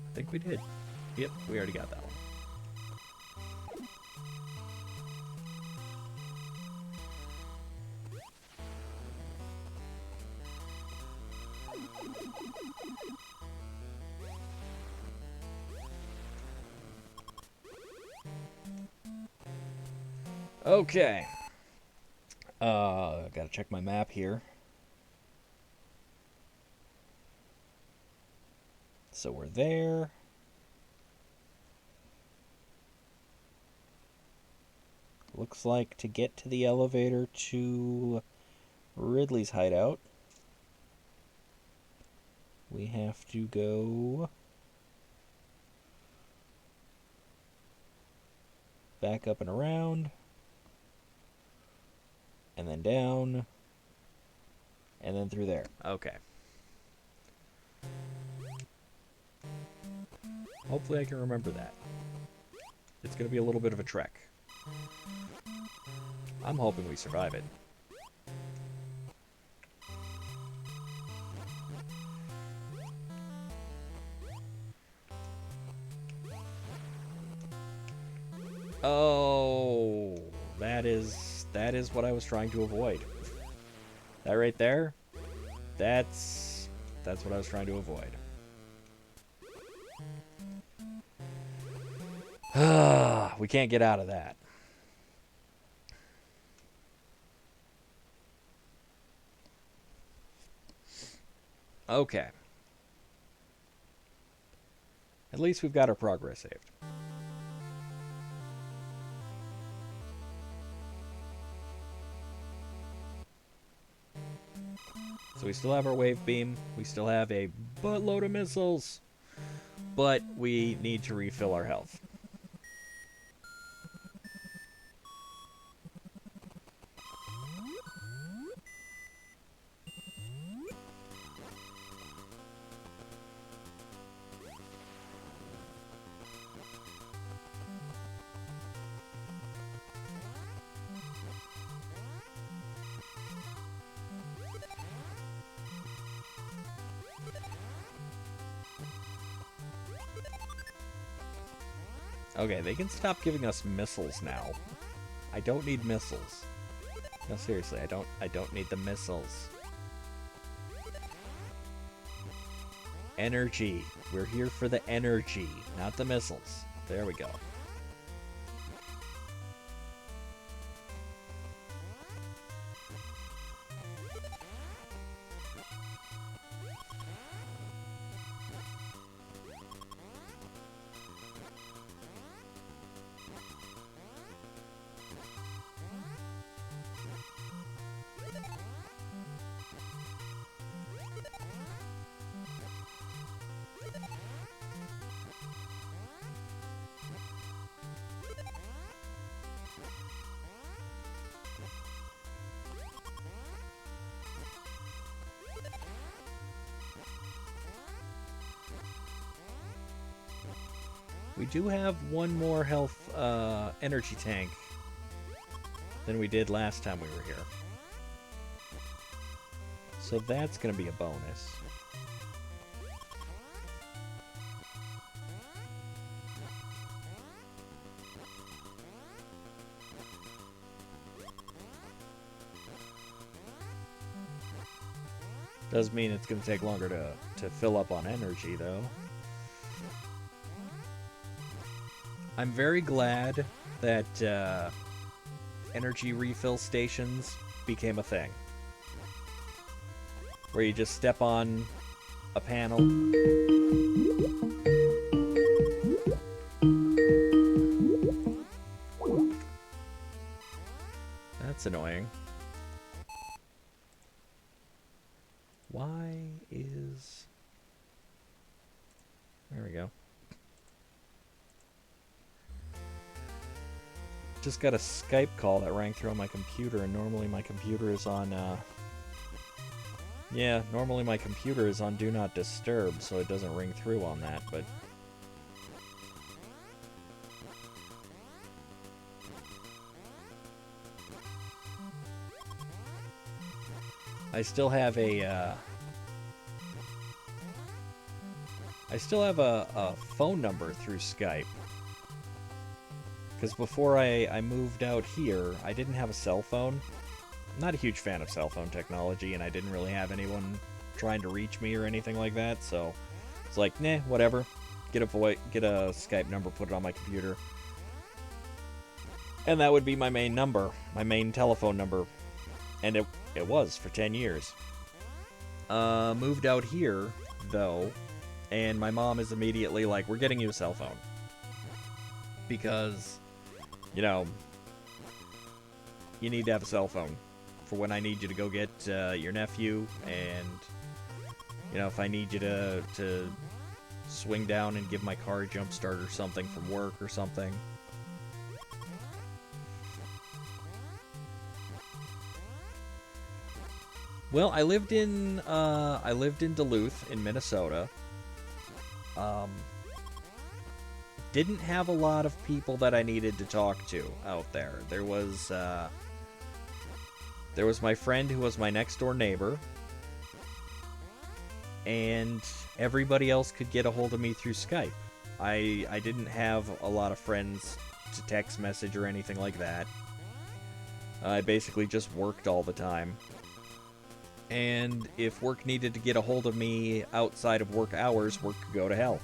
I think we did. Yep, we already got that one. Okay. Gotta check my map here. So we're there. Looks like to get to the elevator to Ridley's hideout, we have to go back up and around, and then down, and then through there. Okay. Hopefully I can remember that. It's going to be a little bit of a trek. I'm hoping we survive it. Oh, that is what I was trying to avoid. That right there, that's what I was trying to avoid. We can't get out of that. Okay. At least we've got our progress saved. So we still have our wave beam. We still have a buttload of missiles. But we need to refill our health. Okay, they can stop giving us missiles now. I don't need missiles. No, seriously, I don't need the missiles. Energy. We're here for the energy, not the missiles. There we go. We do have one more health energy tank than we did last time we were here. So that's going to be a bonus. Does mean it's going to take longer to fill up on energy, though. I'm very glad that energy refill stations became a thing. Where you just step on a panel. That's annoying. Why is... There we go. Just got a Skype call that rang through on my computer, and normally my computer is on, yeah, normally my computer is on Do Not Disturb, so it doesn't ring through on that, but... I still have a, a phone number through Skype. Because before I moved out here, I didn't have a cell phone. I'm not a huge fan of cell phone technology, and I didn't really have anyone trying to reach me or anything like that, so it's like, nah, whatever. Get a Skype number, put it on my computer. And that would be my main number, my main telephone number. And it was for 10 years. Moved out here, though, And my mom is immediately like, we're getting you a cell phone. Because, you know, you need to have a cell phone for when I need you to go get your nephew, and, you know, if I need you to swing down and give my car a jump start or something from work or something. Well, I lived in Duluth in Minnesota. Didn't have a lot of people that I needed to talk to out there. There was my friend who was my next door neighbor, and everybody else could get a hold of me through Skype. I didn't have a lot of friends to text message or anything like that. I basically just worked all the time. And if work needed to get a hold of me outside of work hours, work could go to hell.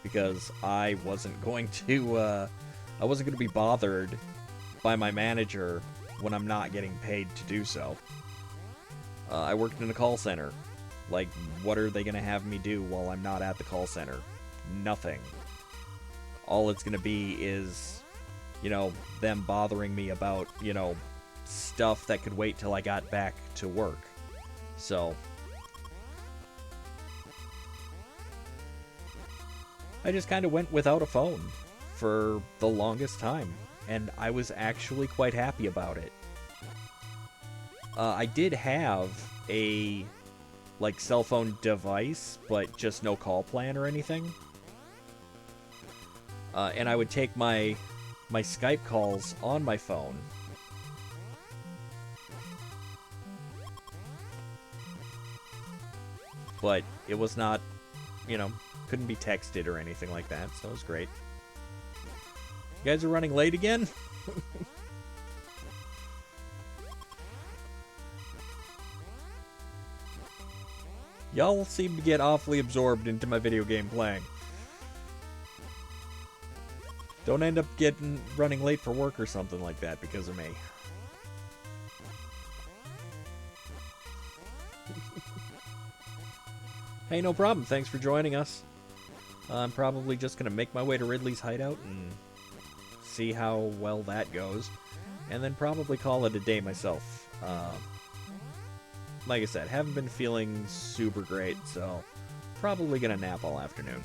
Because I wasn't going to be bothered by my manager when I'm not getting paid to do so. I worked in a call center. Like, what are they going to have me do while I'm not at the call center? Nothing. All it's going to be is, you know, them bothering me about, you know, stuff that could wait till I got back to work. So I just kind of went without a phone for the longest time, and I was actually quite happy about it. I did have a, like, cell phone device, but just no call plan or anything. And I would take my Skype calls on my phone. But it was not, you know, couldn't be texted or anything like that, so it was great. You guys are running late again? Y'all seem to get awfully absorbed into my video game playing. Don't end up running late for work or something like that because of me. Hey, no problem. Thanks for joining us. I'm probably just going to make my way to Ridley's hideout and see how well that goes. And then probably call it a day myself. Like I said, haven't been feeling super great, so probably going to nap all afternoon.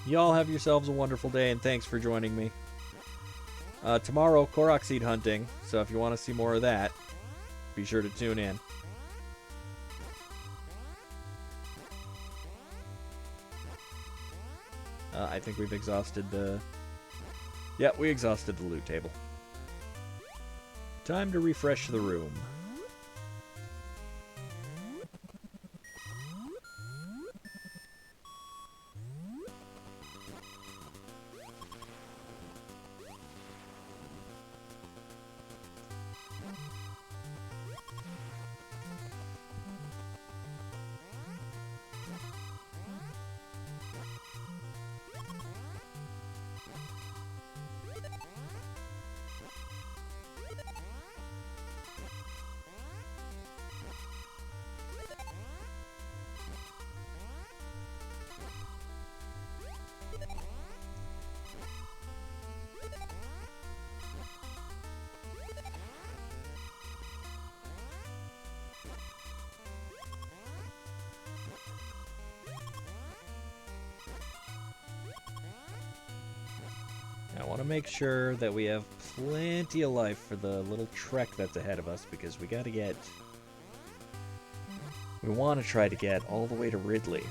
Y'all have yourselves a wonderful day, and thanks for joining me. Tomorrow, Korok seed hunting, so if you want to see more of that, be sure to tune in. I think we've exhausted the... Yeah, we exhausted the loot table. Time to refresh the room. I want to make sure that we have plenty of life for the little trek that's ahead of us, because we got to get... We want to try to get all the way to Ridley.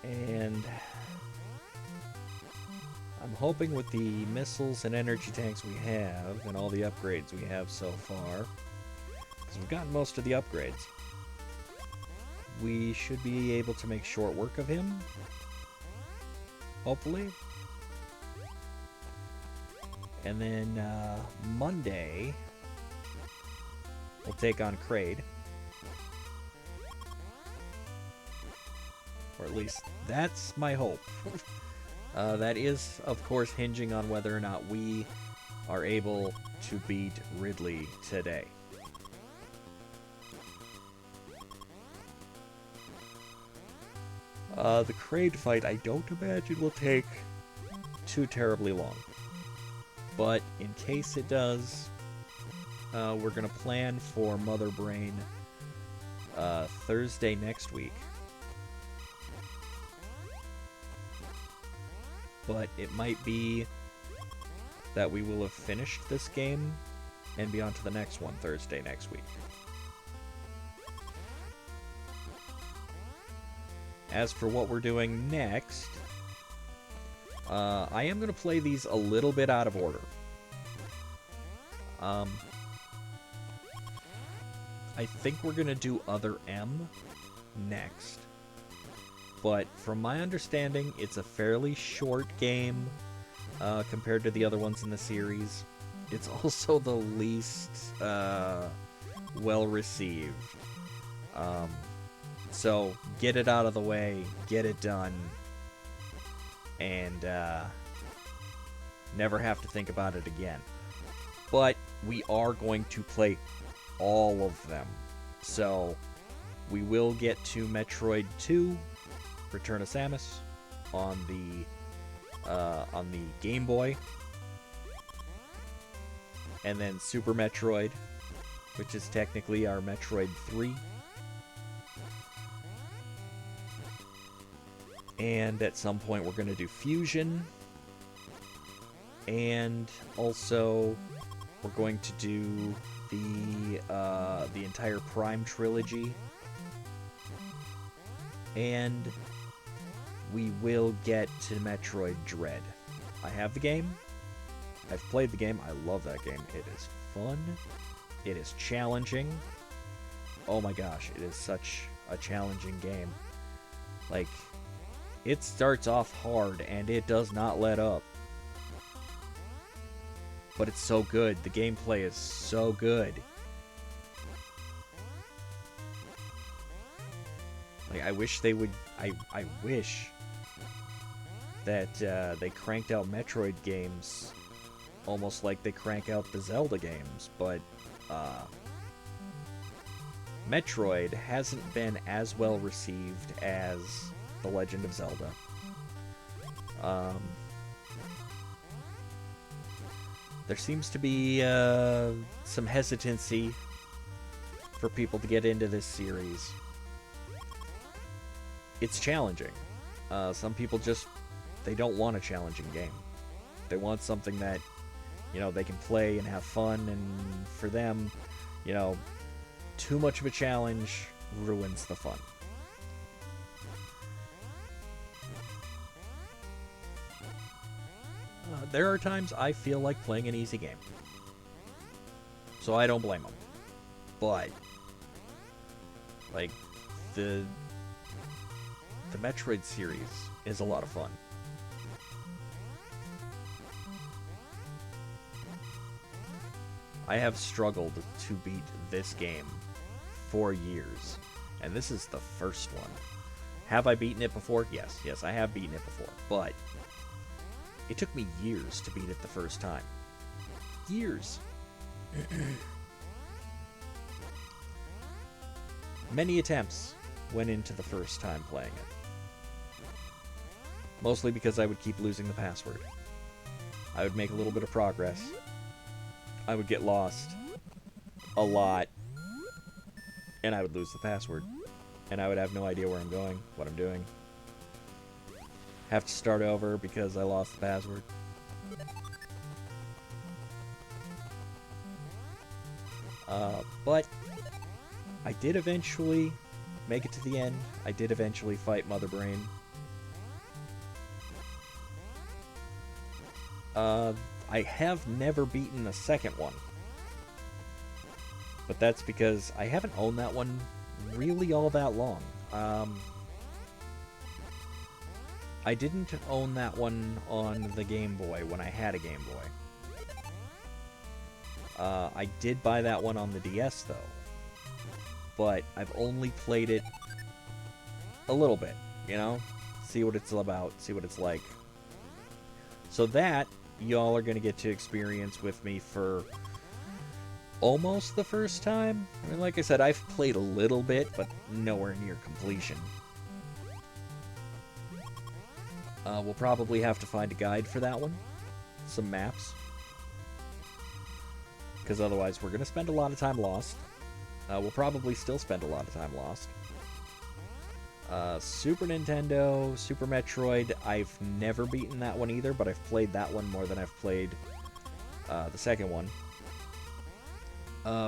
And I'm hoping with the missiles and energy tanks we have, and all the upgrades we have so far, because we've gotten most of the upgrades, we should be able to make short work of him. Hopefully. And then Monday, we'll take on Kraid. Or at least, that's my hope. That is, of course, hinging on whether or not we are able to beat Ridley today. The Kraid fight, I don't imagine will take too terribly long. But in case it does, we're going to plan for Mother Brain Thursday next week. But it might be that we will have finished this game and be on to the next one Thursday next week. As for what we're doing next, I am going to play these a little bit out of order. I think we're going to do Other M next. But from my understanding, it's a fairly short game compared to the other ones in the series. It's also the least well-received. So get it out of the way, get it done, and never have to think about it again. But we are going to play all of them. So we will get to Metroid 2, Return of Samus, on the Game Boy, and then Super Metroid, which is technically our Metroid 3. And at some point we're going to do Fusion, and also we're going to do the entire Prime trilogy, and we will get to Metroid Dread. I have the game. I've played the game. I love that game. It is fun. It is challenging. Oh my gosh, it is such a challenging game. Like, it starts off hard and it does not let up. But it's so good. The gameplay is so good. Like, I wish they would... I wish that they cranked out Metroid games almost like they crank out the Zelda games, but Metroid hasn't been as well received as The Legend of Zelda. There seems to be some hesitancy for people to get into this series. It's challenging. Some people just, they don't want a challenging game. They want something that, you know, they can play and have fun, and for them, you know, too much of a challenge ruins the fun. There are times I feel like playing an easy game, so I don't blame them. But, like, the Metroid series is a lot of fun. I have struggled to beat this game for years, and this is the first one. Have I beaten it before? Yes, I have beaten it before, but it took me years to beat it the first time. Years. Many attempts went into the first time playing it. Mostly because I would keep losing the password. I would make a little bit of progress. I would get lost a lot, and I would lose the password. And I would have no idea where I'm going, what I'm doing. Have to start over because I lost the password. But I did eventually make it to the end. I did eventually fight Mother Brain. I have never beaten the second one. But that's because I haven't owned that one really all that long. I didn't own that one on the Game Boy when I had a Game Boy. I did buy that one on the DS, though. But I've only played it a little bit, you know? See what it's about, see what it's like. So that, y'all are going to get to experience with me for almost the first time. I mean, like I said, I've played a little bit, but nowhere near completion. We'll probably have to find a guide for that one. Some maps. Because otherwise we're going to spend a lot of time lost. We'll probably still spend a lot of time lost. Super Nintendo, Super Metroid, I've never beaten that one either, but I've played that one more than I've played the second one.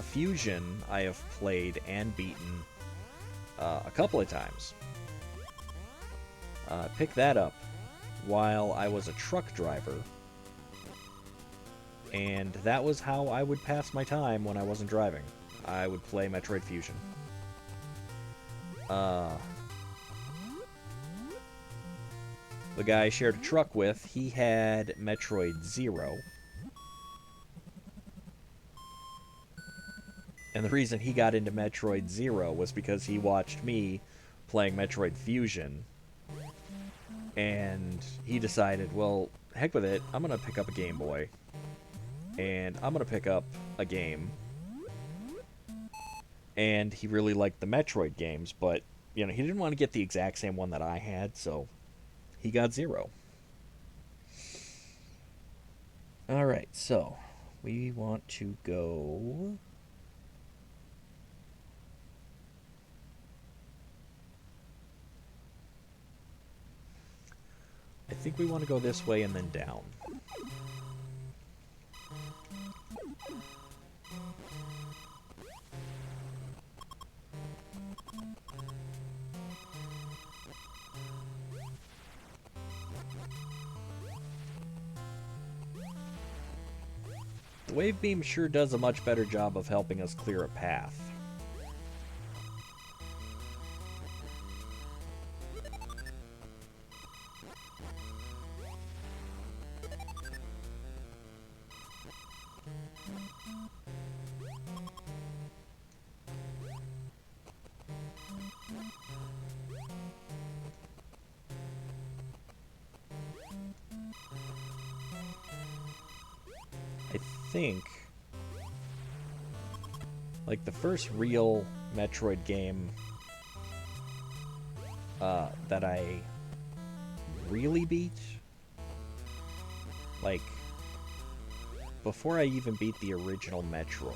Fusion, I have played and beaten a couple of times. Picked that up while I was a truck driver. And that was how I would pass my time when I wasn't driving. I would play Metroid Fusion. The guy I shared a truck with, he had Metroid Zero. And the reason he got into Metroid Zero was because he watched me playing Metroid Fusion. And he decided, well, heck with it, I'm going to pick up a Game Boy. And I'm going to pick up a game. And he really liked the Metroid games, but, you know, he didn't want to get the exact same one that I had, so he got Zero. Alright, so we want to go... I think we want to go this way and then down. The wave beam sure does a much better job of helping us clear a path. I think, like, the first real Metroid game that I really beat, like, before I even beat the original Metroid,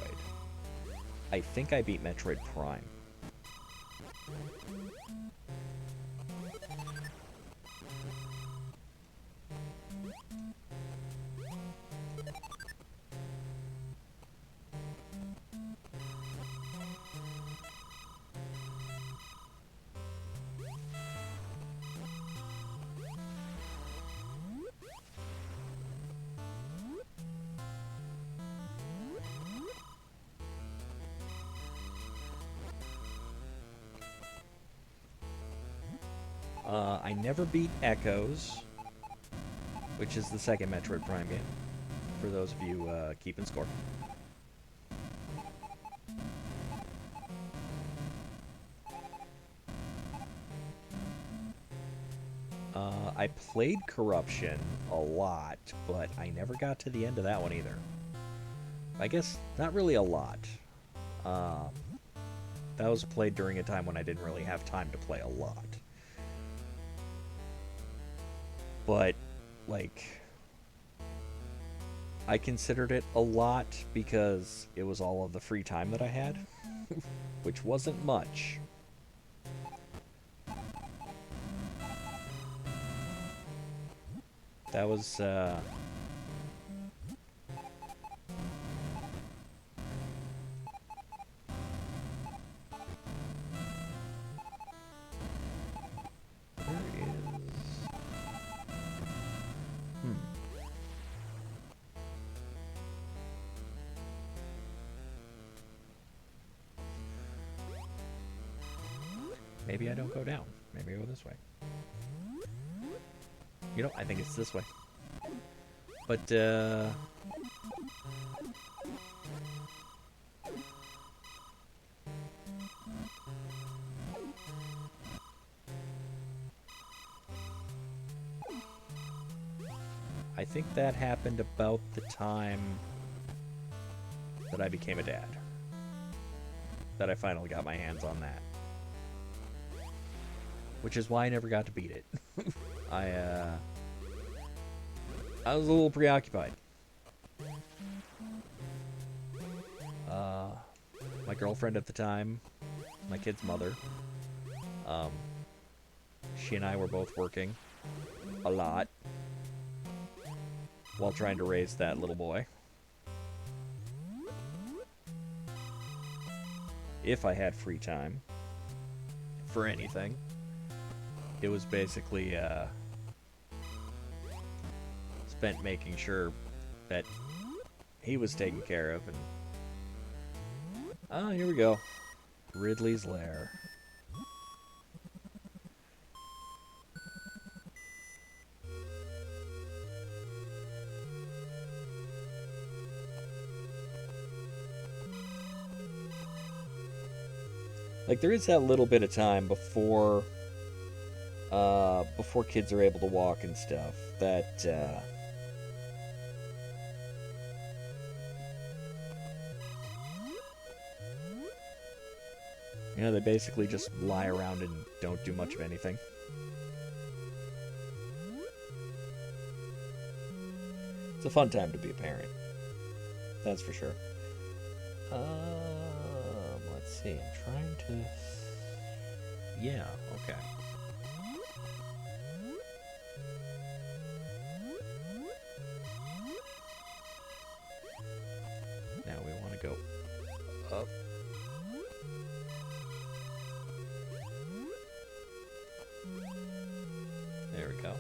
I think I beat Metroid Prime. I never beat Echoes, which is the second Metroid Prime game, for those of you keeping score. I played Corruption a lot, but I never got to the end of that one either. I guess not really a lot. That was played during a time when I didn't really have time to play a lot. But, like, I considered it a lot because it was all of the free time that I had, which wasn't much. That was, maybe I don't go down. Maybe I go this way. You know, I think it's this way. But, I think that happened about the time that I became a dad. That I finally got my hands on that. Which is why I never got to beat it. I was a little preoccupied. My girlfriend at the time, my kid's mother, she and I were both working a lot while trying to raise that little boy. If I had free time for anything, it was basically spent making sure that he was taken care of. And here we go, Ridley's Lair. Like, there is that little bit of time before kids are able to walk and stuff that you know, they basically just lie around and don't do much of anything. It's a fun time to be a parent, that's for sure. Let's see, I'm trying to... Yeah, okay. Now we want to go up. There we go.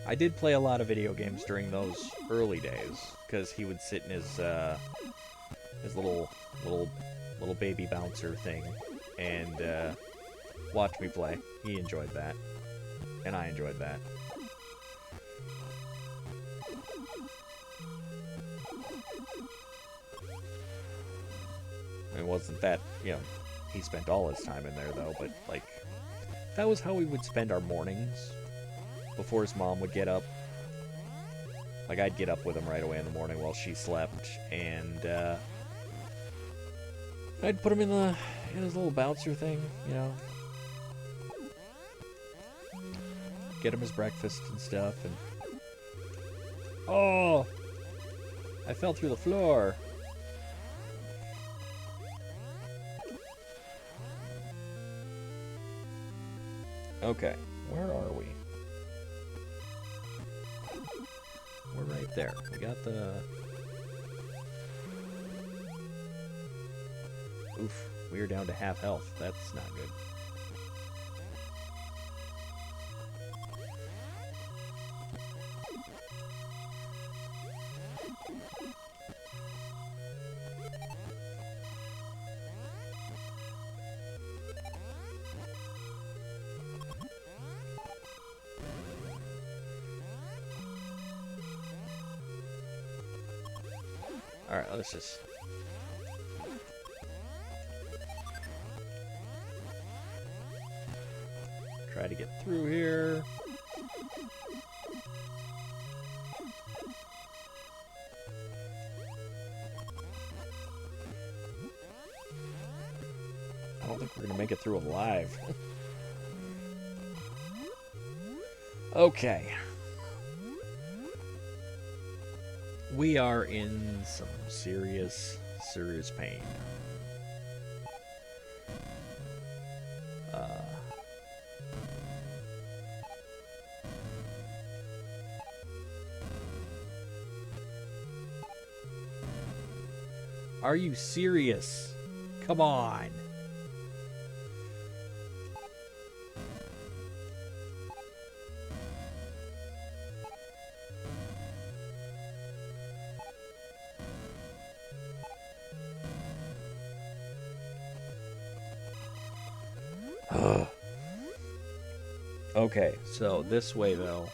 I did play a lot of video games during those early days, because he would sit in his little baby bouncer thing and watch me play. He enjoyed that, and I enjoyed that. It wasn't that, you know, he spent all his time in there, though, but, like, that was how we would spend our mornings before his mom would get up. Like, I'd get up with him right away in the morning while she slept, and I'd put him in his little bouncer thing, you know. Get him his breakfast and stuff, and... Oh! I fell through the floor. Okay, where are we? We're right there. We got the... Oof, we are down to half health. That's not good. Alright, let's just... try to get through here. I don't think we're gonna make it through alive. Okay. We are in some serious pain. Are you serious? Come on. Okay, so this way though.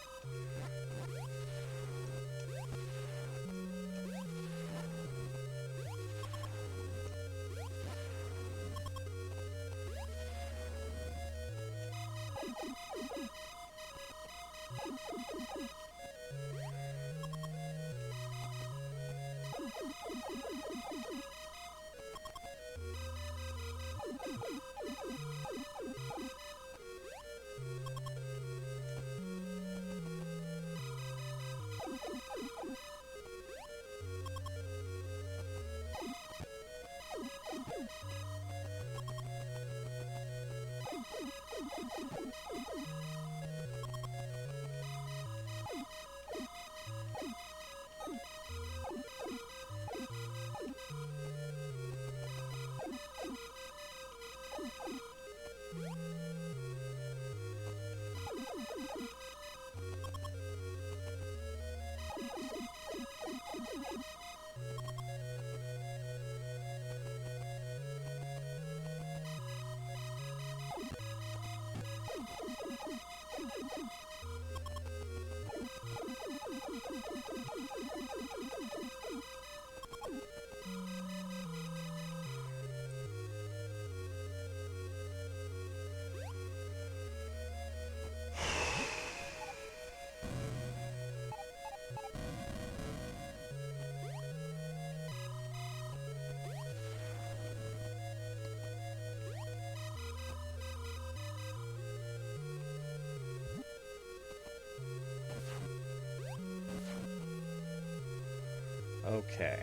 Okay.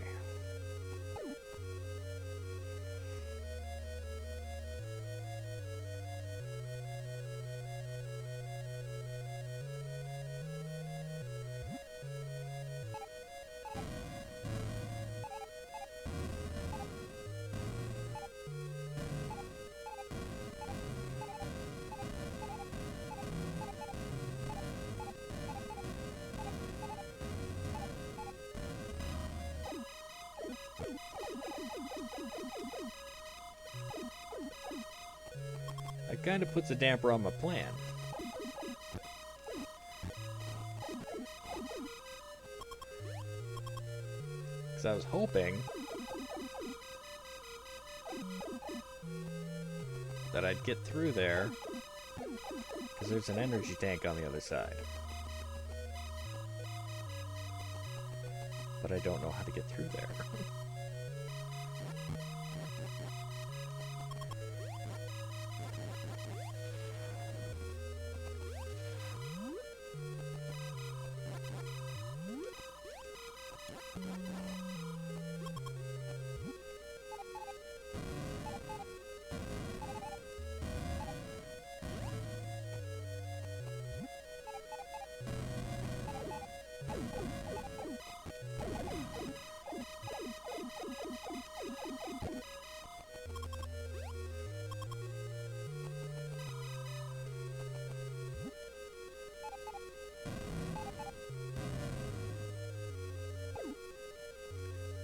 That kind of puts a damper on my plan. Because I was hoping that I'd get through there, because there's an energy tank on the other side. But I don't know how to get through there.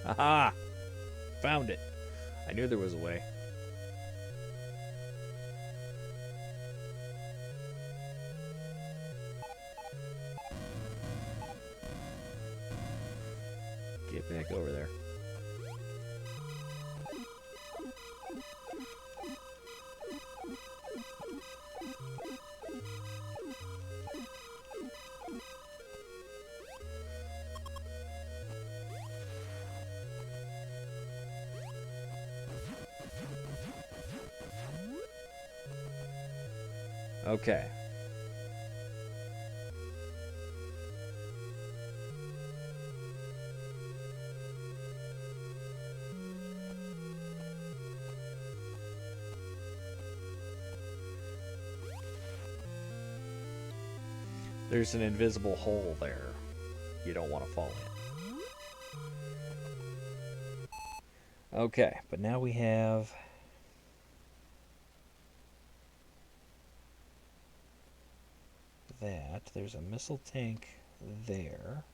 Aha! Found it. I knew there was a way. Get back over there. Okay. There's an invisible hole there you don't want to fall in. Okay, but now we have that. There's a missile tank there.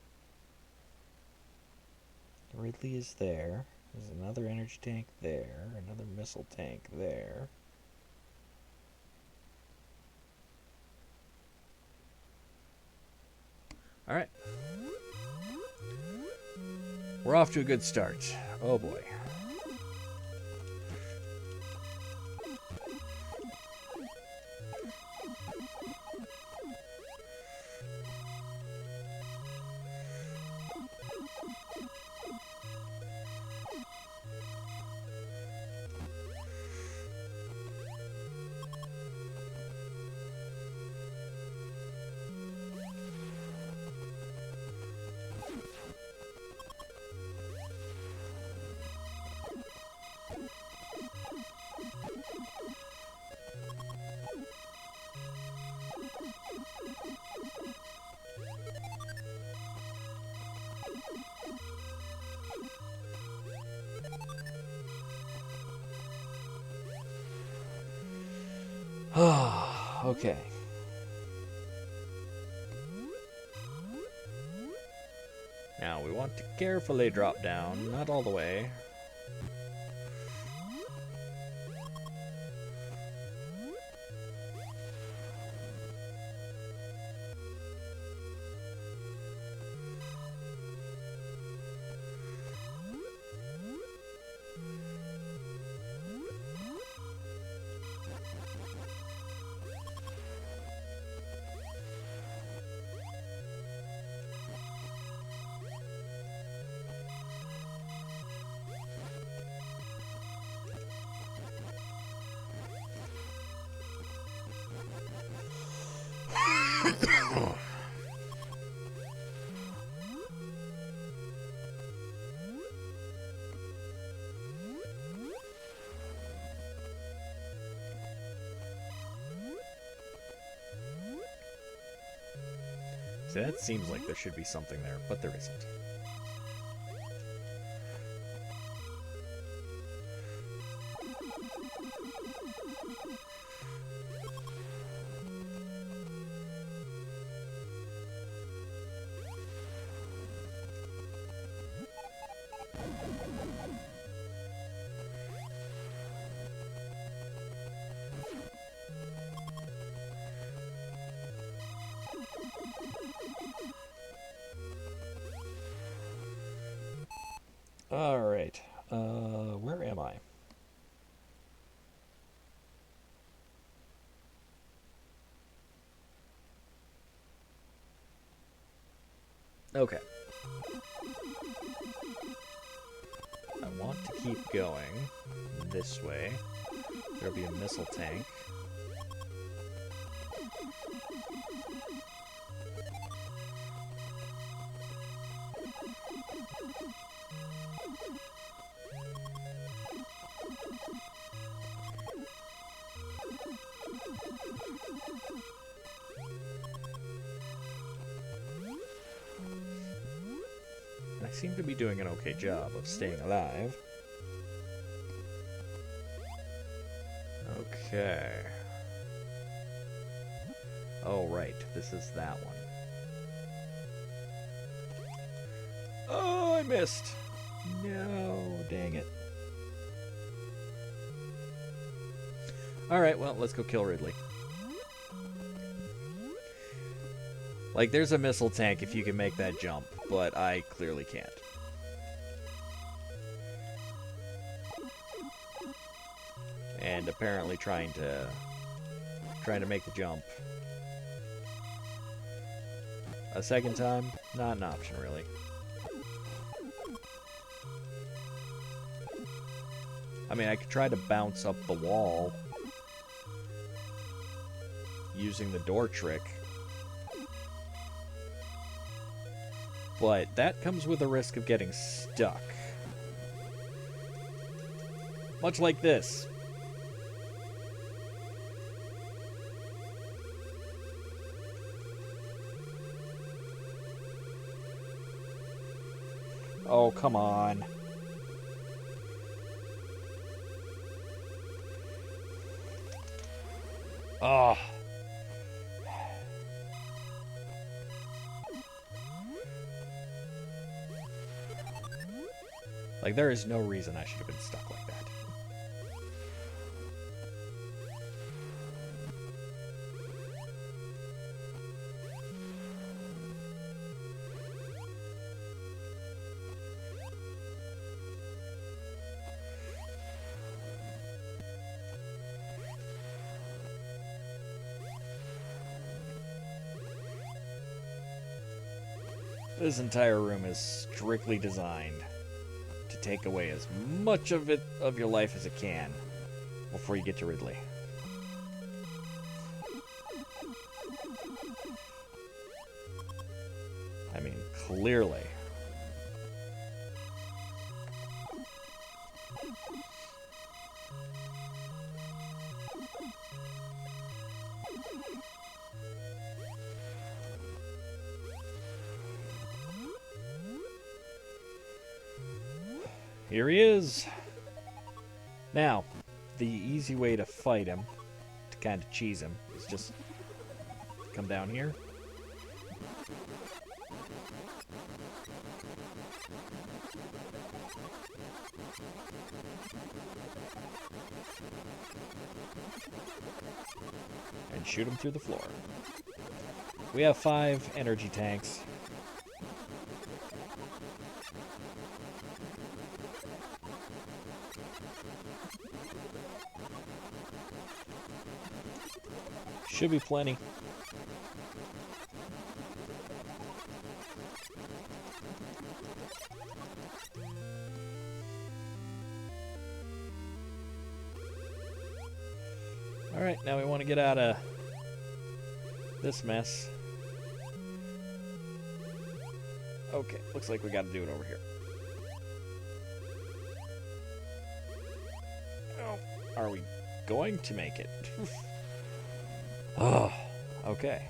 Ridley is there. There's another energy tank there. Another missile tank there. Alright. We're off to a good start. Oh boy. Okay. Now we want to carefully drop down, not all the way. See, that seems like there should be something there, but there isn't. Alright, where am I? Okay. I want to keep going this way. There'll be a missile tank. I seem to be doing an okay job of staying alive. Okay. Oh, right. This is that one. Oh, I missed! No, dang it. Alright, well, let's go kill Ridley. Like, there's a missile tank if you can make that jump, but I clearly can't. And apparently trying to make the jump a second time, not an option, really. I mean, I could try to bounce up the wall using the door trick, but that comes with a risk of getting stuck. Much like this. Oh, come on. Oh. Like, there is no reason I should have been stuck like that. This entire room is strictly designed to take away as much of your life as it can before you get to Ridley. I mean, clearly. Here he is. Now, the easy way to fight him, to kind of cheese him, is just come down here. And shoot him through the floor. We have 5 energy tanks. Should be plenty. Alright, now we want to get out of this mess. Okay, looks like we got to do it over here. Oh, are we going to make it? Oh, okay.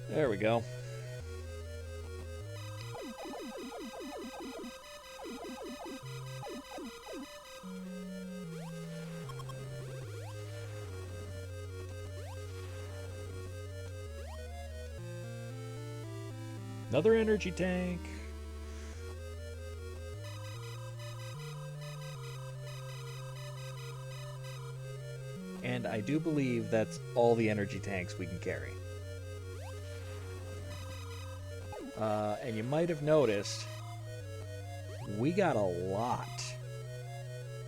There we go. Another energy tank. And I do believe that's all the energy tanks we can carry. And you might have noticed, we got a lot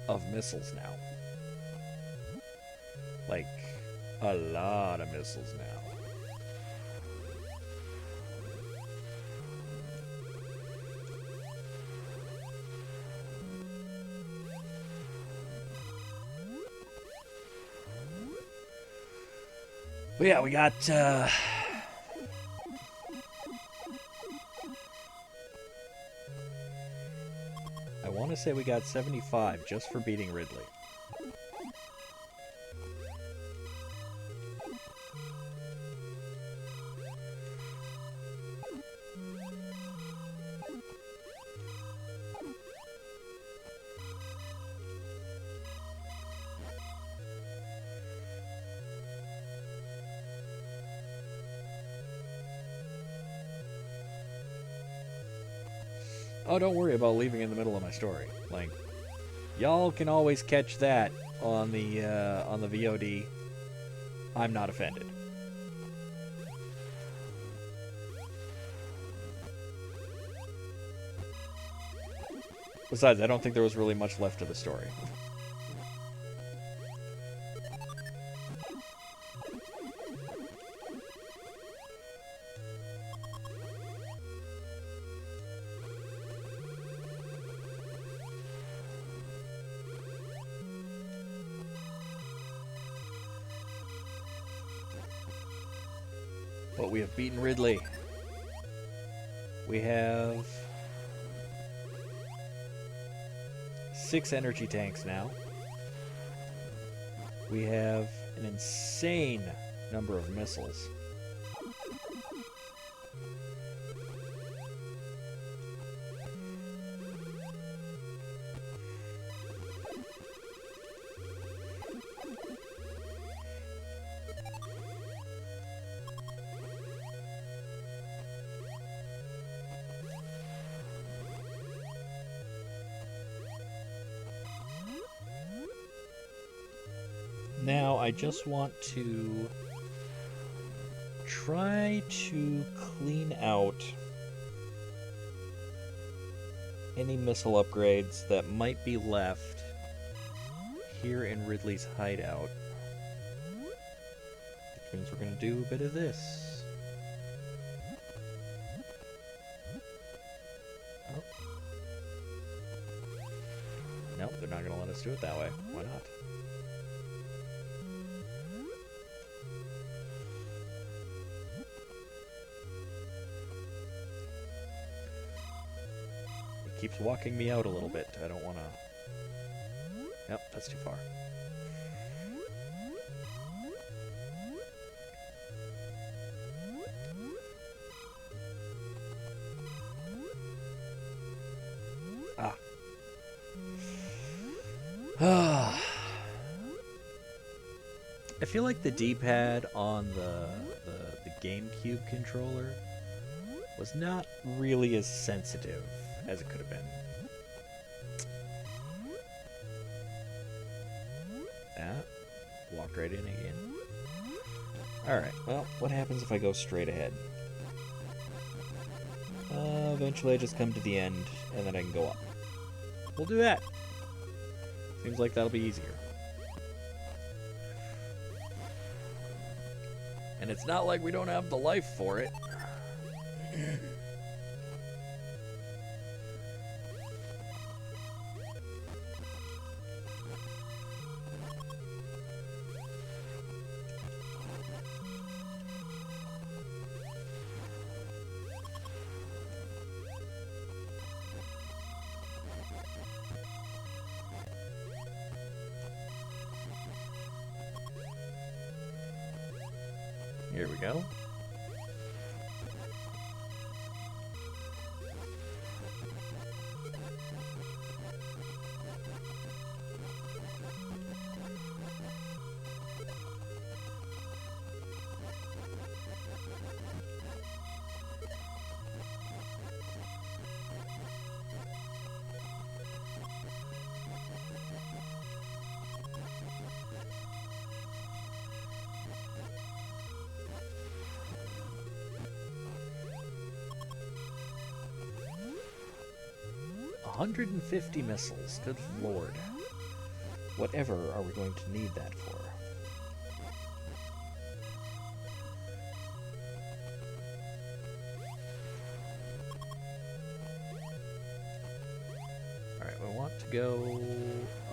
of missiles now. Like, a lot of missiles now. But yeah, we got, I want to say we got 75 just for beating Ridley. Oh, don't worry about leaving in the middle of my story. Like, y'all can always catch that on the VOD. I'm not offended. Besides, I don't think there was really much left of the story. But we have beaten Ridley. We have 6 energy tanks now. We have an insane number of missiles. Now, I just want to try to clean out any missile upgrades that might be left here in Ridley's hideout. Which means we're going to do a bit of this. Oh. Nope, they're not going to let us do it that way. Why not? keeps walking me out a little bit. I don't want to... Yep, that's too far. Ah. I feel like the D-pad on the GameCube controller was not really as sensitive as it could have been. Walked right in again. Alright, well, what happens if I go straight ahead? Eventually I just come to the end, and then I can go up. We'll do that. Seems like that'll be easier. And it's not like we don't have the life for it. Here we go. $150 missiles. Good lord. Whatever are we going to need that for? Alright, we want to go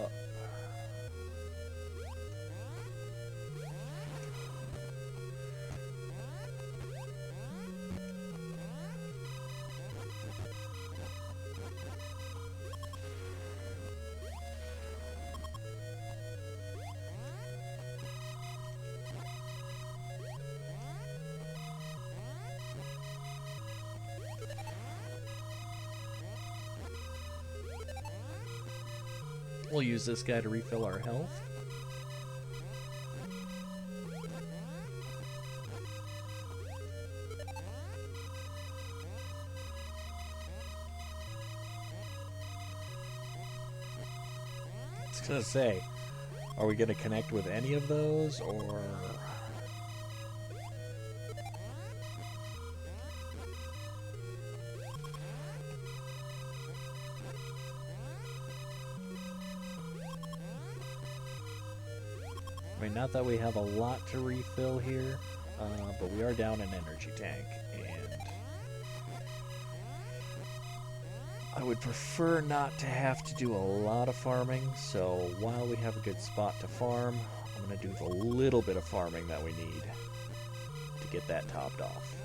up. We'll use this guy to refill our health. I was gonna say, are we gonna connect with any of those, or... I mean, not that we have a lot to refill here, but we are down an energy tank, and I would prefer not to have to do a lot of farming, so while we have a good spot to farm, I'm going to do the little bit of farming that we need to get that topped off.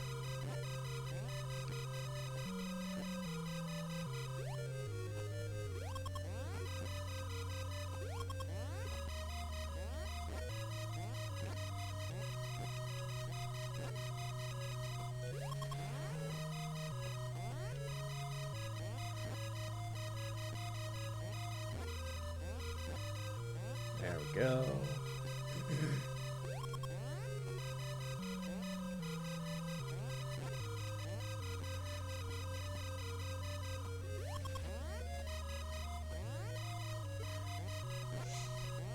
There we go.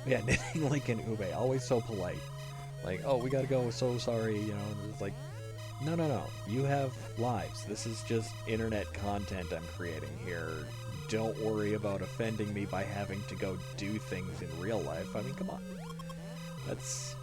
Yeah, knitting like an ube, always so polite. Like, oh, we gotta go, so sorry, you know, and it's like, no, no, no, you have lives. This is just internet content I'm creating here. Don't worry about offending me by having to go do things in real life. I mean, come on. That's...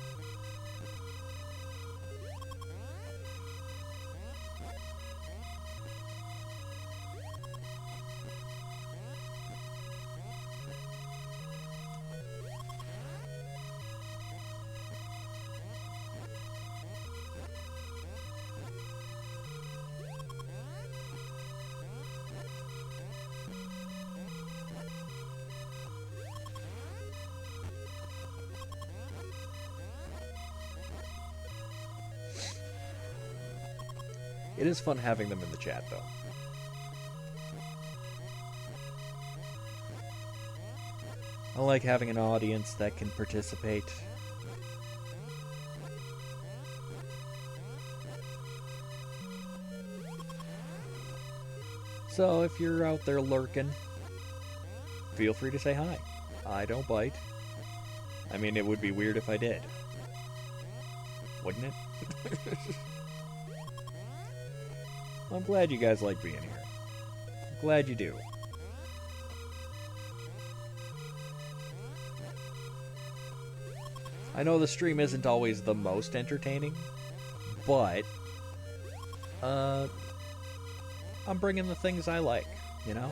It is fun having them in the chat, though. I like having an audience that can participate. So if you're out there lurking, feel free to say hi. I don't bite. I mean, it would be weird if I did. Wouldn't it? I'm glad you guys like being here. I'm glad you do. I know the stream isn't always the most entertaining, but I'm bringing the things I like, you know?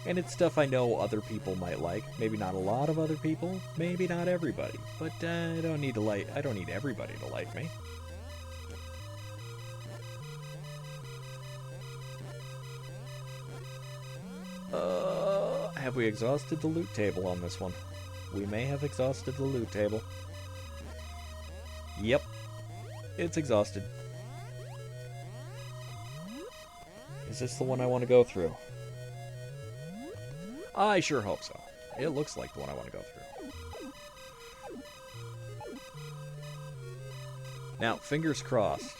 And it's stuff I know other people might like. Maybe not a lot of other people, maybe not everybody, but I don't need everybody to like me. Have we exhausted the loot table on this one? We may have exhausted the loot table. Yep. It's exhausted. Is this the one I want to go through? I sure hope so. It looks like the one I want to go through. Now, fingers crossed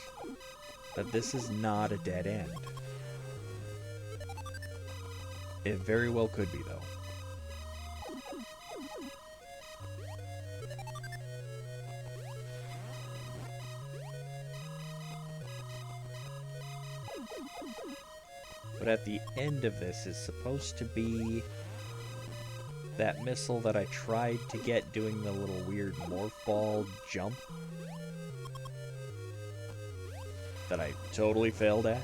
that this is not a dead end. It very well could be, though. But at the end of this is supposed to be that missile that I tried to get doing the little weird morph ball jump that I totally failed at.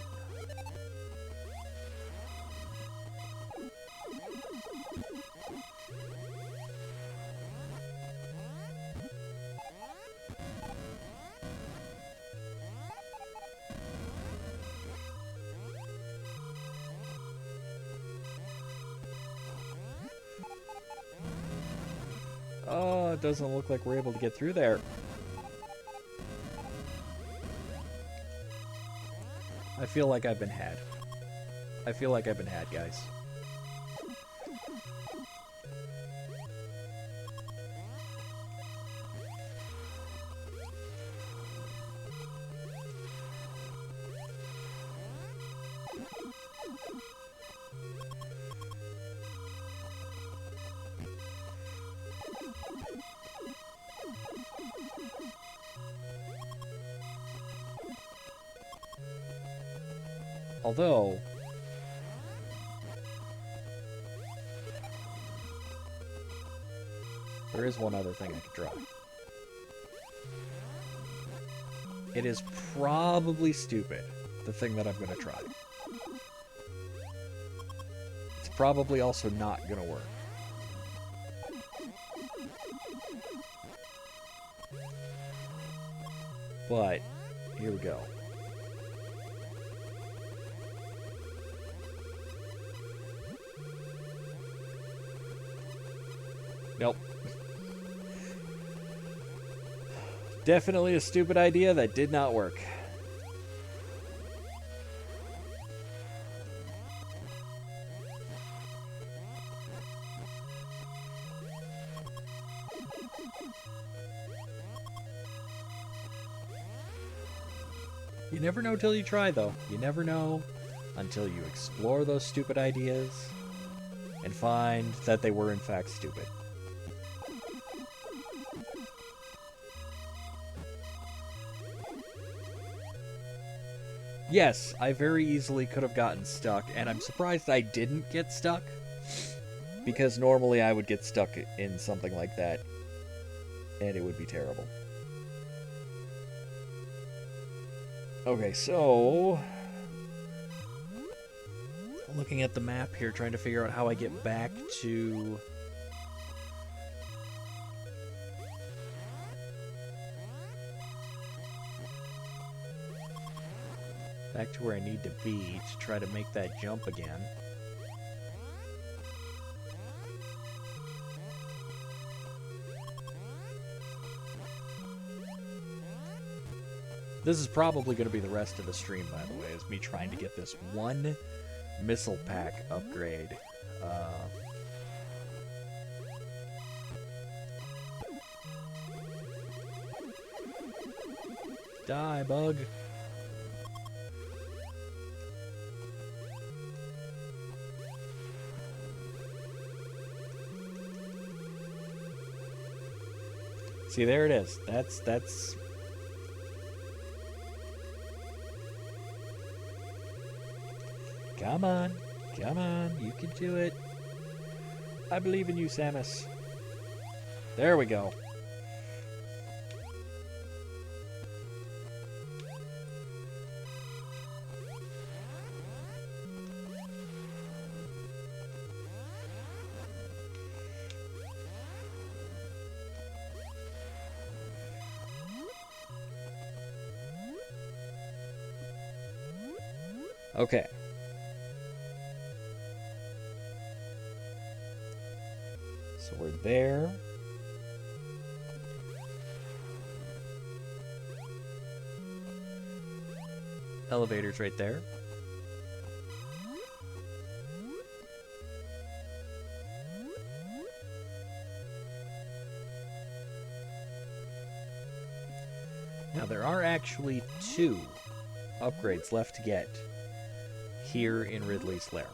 Oh, it doesn't look like we're able to get through there. I feel like I've been had. I feel like I've been had, guys. Although, there is one other thing I could try. It is probably stupid, the thing that I'm going to try. It's probably also not going to work. But, here we go. Nope. Definitely a stupid idea that did not work. You never know till you try, though. You never know until you explore those stupid ideas and find that they were in fact stupid. Yes, I very easily could have gotten stuck, and I'm surprised I didn't get stuck, because normally I would get stuck in something like that, and it would be terrible. Okay, so looking at the map here, trying to figure out how I get back to where I need to be to try to make that jump again. This is probably going to be the rest of the stream, by the way, is me trying to get this one missile pack upgrade. Die, bug. See, there it is. That's... Come on. Come on. You can do it. I believe in you, Samus. There we go. Okay. So we're there. Elevator's right there. Now there are actually 2 upgrades left to get here in Ridley's Lair.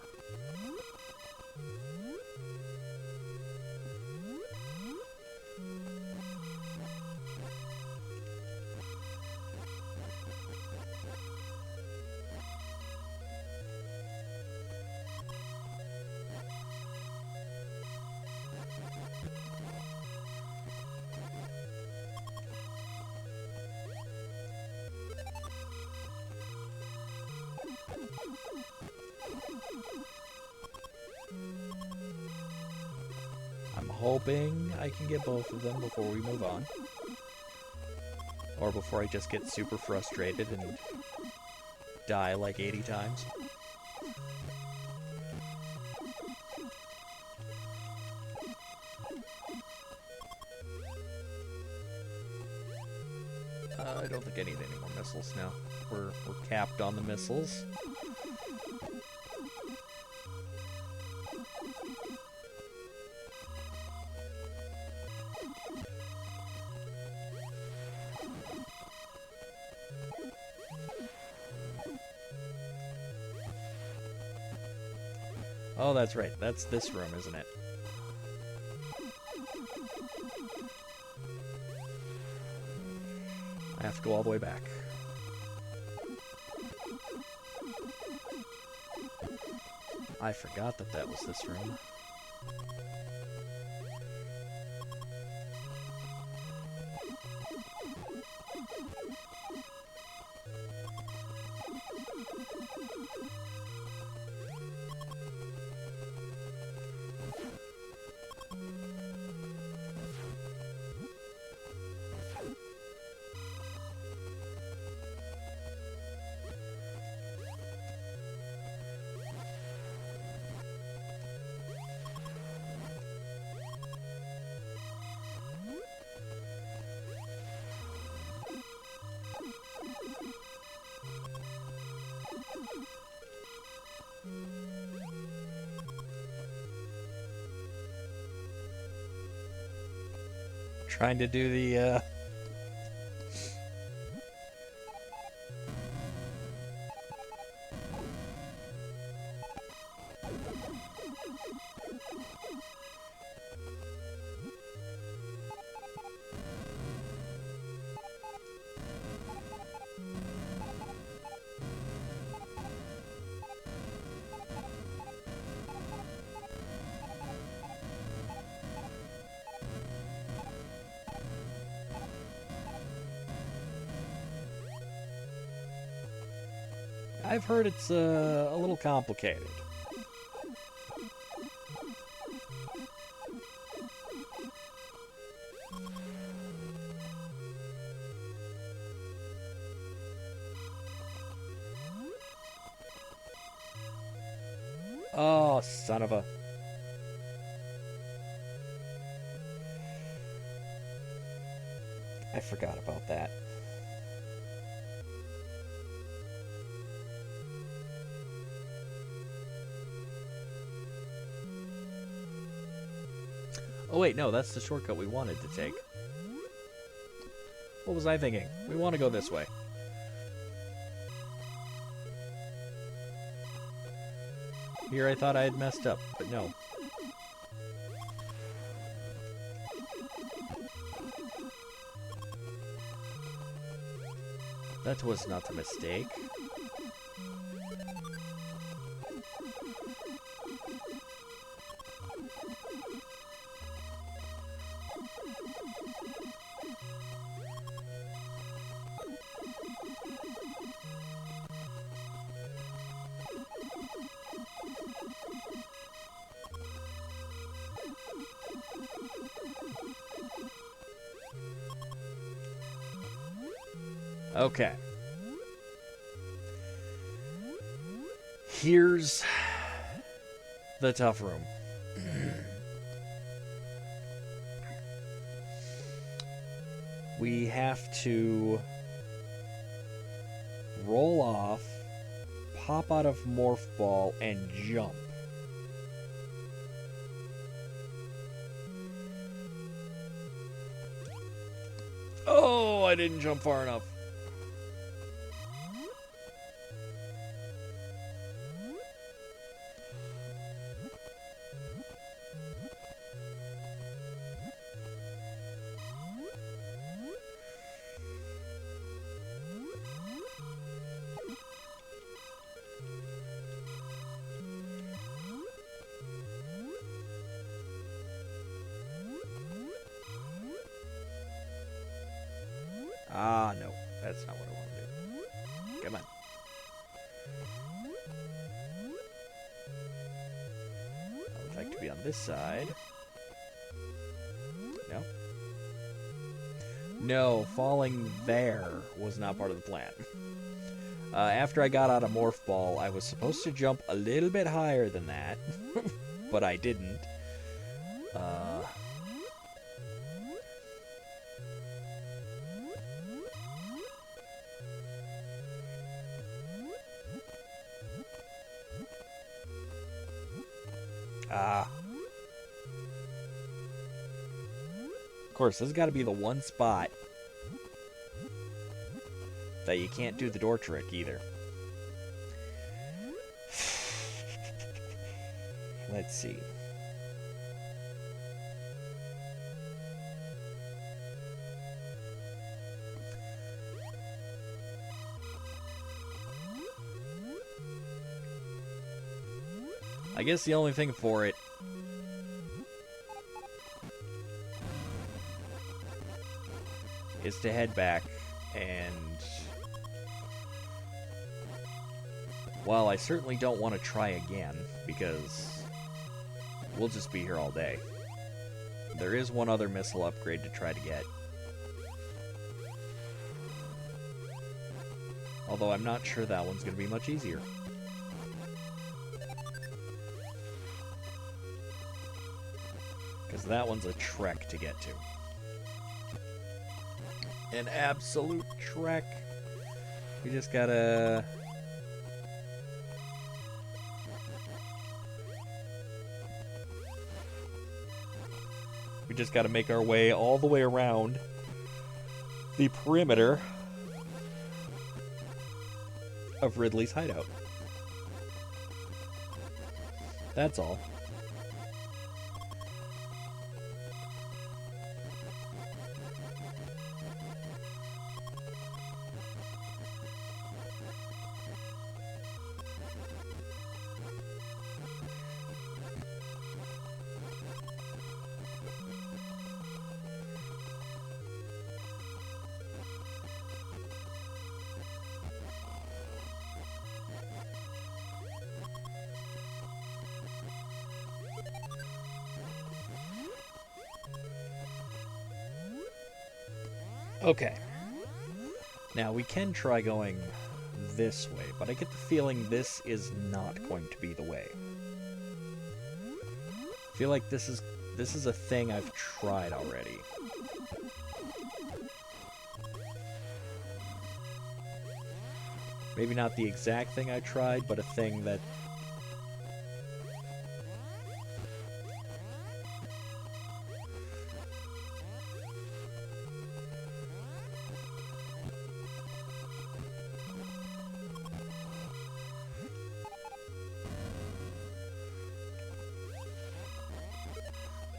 I'm hoping I can get both of them before we move on. Or before I just get super frustrated and die like 80 times. I don't think I need any more missiles now. We're capped on the missiles. Oh, that's right. That's this room, isn't it? I have to go all the way back. I forgot that that was this room. Trying to do the, I've heard it's a little complicated. Oh, son of a... I forgot about that. Oh wait, no, that's the shortcut we wanted to take. What was I thinking? We want to go this way. Here I thought I had messed up, but no. That was not a mistake. Okay. Here's the tough room. We have to roll off, pop out of Morph Ball, and jump. Oh, I didn't jump far enough. Ah, no. That's not what I want to do. Come on. I would like to be on this side. No. No, falling there was not part of the plan. After I got out of Morph Ball, I was supposed to jump a little bit higher than that, but I didn't. Of course, this has got to be the one spot that you can't do the door trick either. Let's see. I guess the only thing for it is to head back, and while I certainly don't want to try again, because we'll just be here all day, there is one other missile upgrade to try to get. Although I'm not sure that one's going to be much easier. Because that one's a trek to get to. An absolute trek. We just gotta... We just gotta make our way all the way around the perimeter of Ridley's hideout. That's all. Okay. Now, we can try going this way, but I get the feeling this is not going to be the way. I feel like this is a thing I've tried already. Maybe not the exact thing I tried, but a thing that...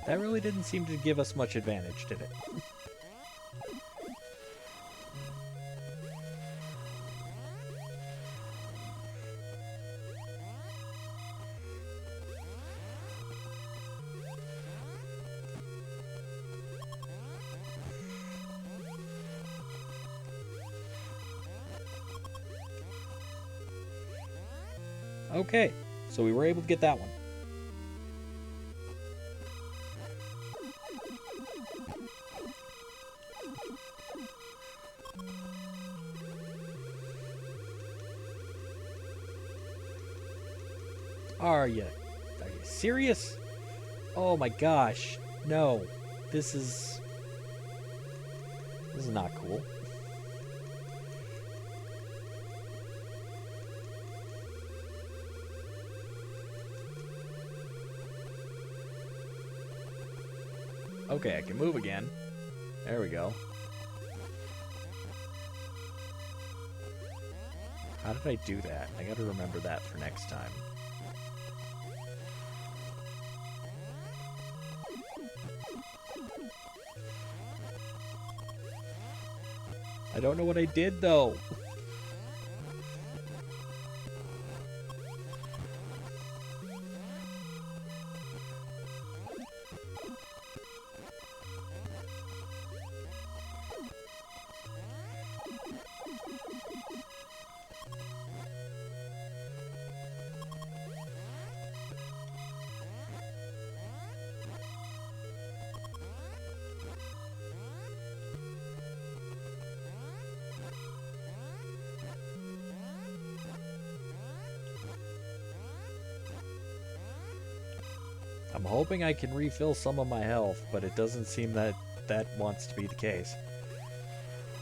That really didn't seem to give us much advantage, did it? Okay, so we were able to get that one. Are you serious? Oh my gosh. No. This is not cool. Okay, I can move again. There we go. How did I do that? I gotta remember that for next time. I don't know what I did, though. I'm hoping I can refill some of my health, but it doesn't seem that that wants to be the case.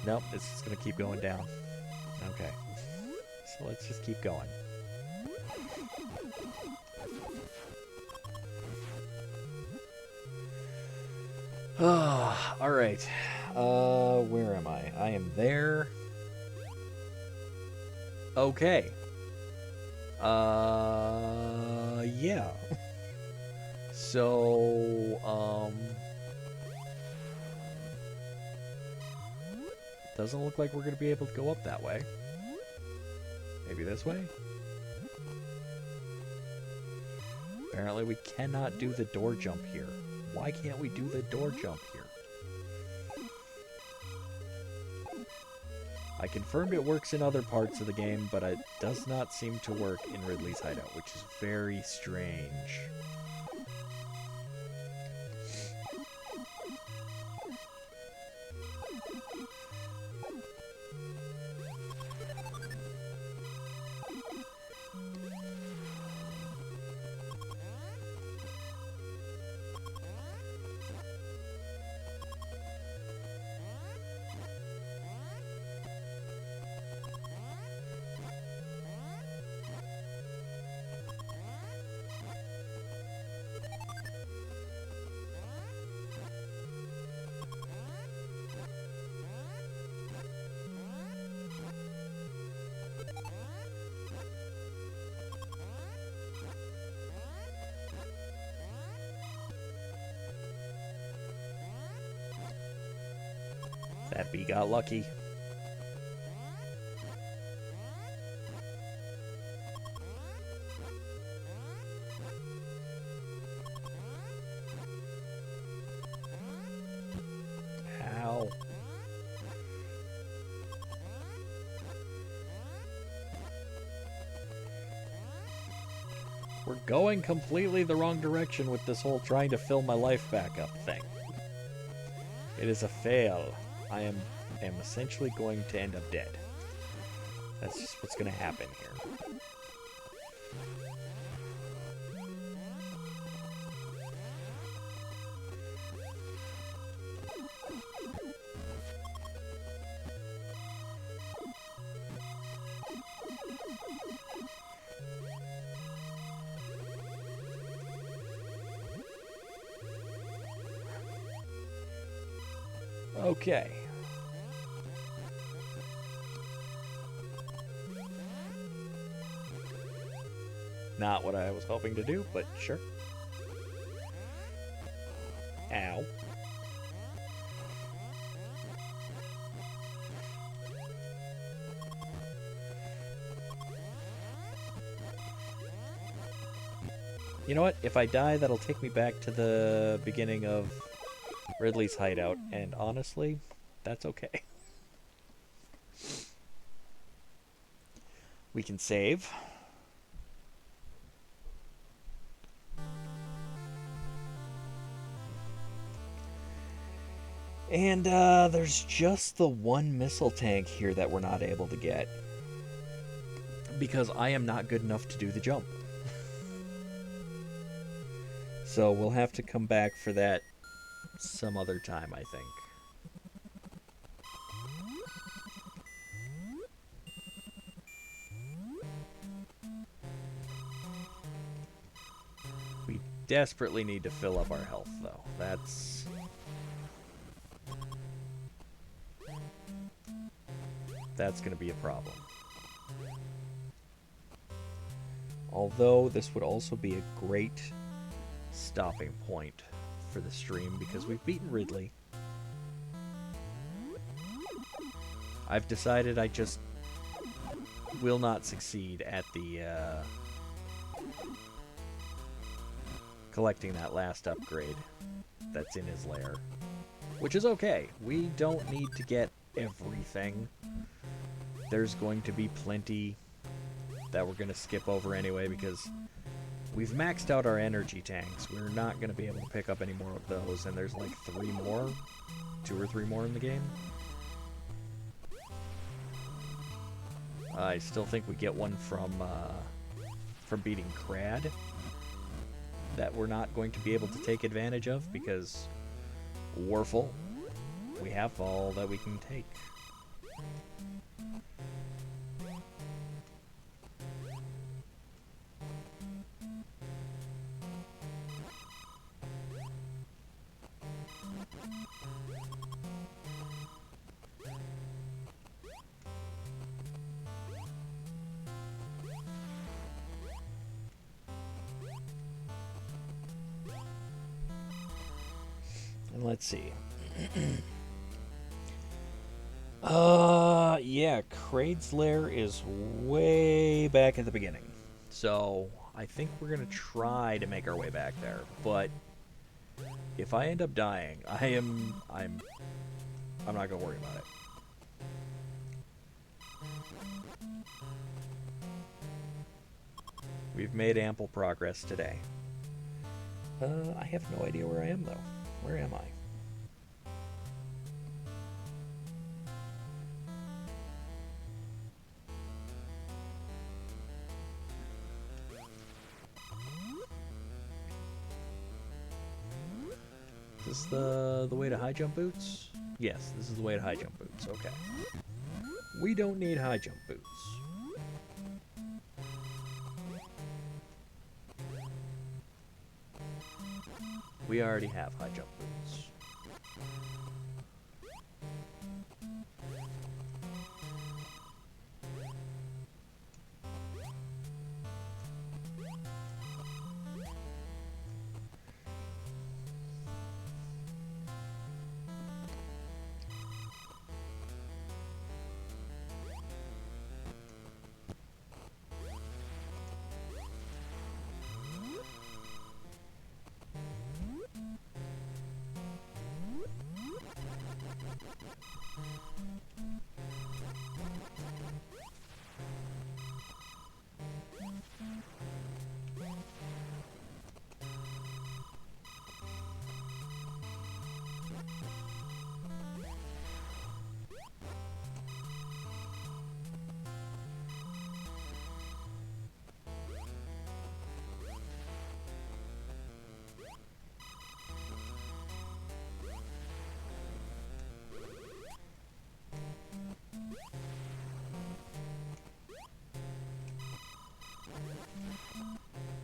Nope, it's just going to keep going down. Okay. So let's just keep going. Alright. Where am I? I am there. Okay. Yeah. So, doesn't look like we're going to be able to go up that way. Maybe this way? Apparently we cannot do the door jump here. Why can't we do the door jump here? I confirmed it works in other parts of the game, but it does not seem to work in Ridley's Hideout, which is very strange. That bee got lucky. Ow. We're going completely the wrong direction with this whole trying to fill my life back up thing. It is a fail. I am essentially going to end up dead. That's just what's going to happen here. Okay. Not what I was hoping to do, but sure. Ow. You know what? If I die, that'll take me back to the beginning of Ridley's hideout, and honestly, that's okay. We can save. And there's just the one missile tank here that we're not able to get. Because I am not good enough to do the jump. So we'll have to come back for that some other time, I think. We desperately need to fill up our health, though. That's going to be a problem. Although this would also be a great stopping point for the stream because we've beaten Ridley. I've decided I just will not succeed at the collecting that last upgrade that's in his lair, which is okay. We don't need to get everything. There's going to be plenty that we're going to skip over anyway because we've maxed out our energy tanks. We're not going to be able to pick up any more of those, and there's like 2 or 3 more in the game. I still think we get one from beating Crad that we're not going to be able to take advantage of because Warful, we have all that we can take. And let's see. Yeah, Kraid's lair is way back at the beginning. So, I think we're going to try to make our way back there. But if I end up dying, I'm not going to worry about it. We've made ample progress today. I have no idea where I am, though. Where am I? Is this the way to high jump boots? Yes, this is the way to high jump boots. Okay. We don't need high jump boots. We already have high jump boots.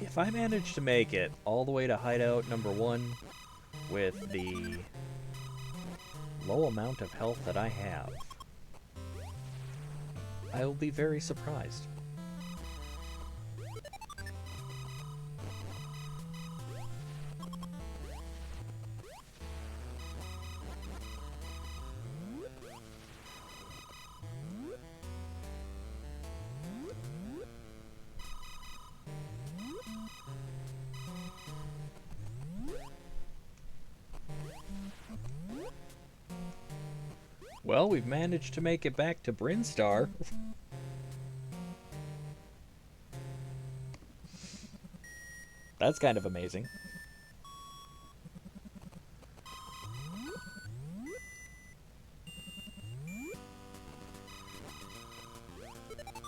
If I manage to make it all the way to hideout number 1 with the low amount of health that I have, I will be very surprised. Well, we've managed to make it back to Brinstar. That's kind of amazing.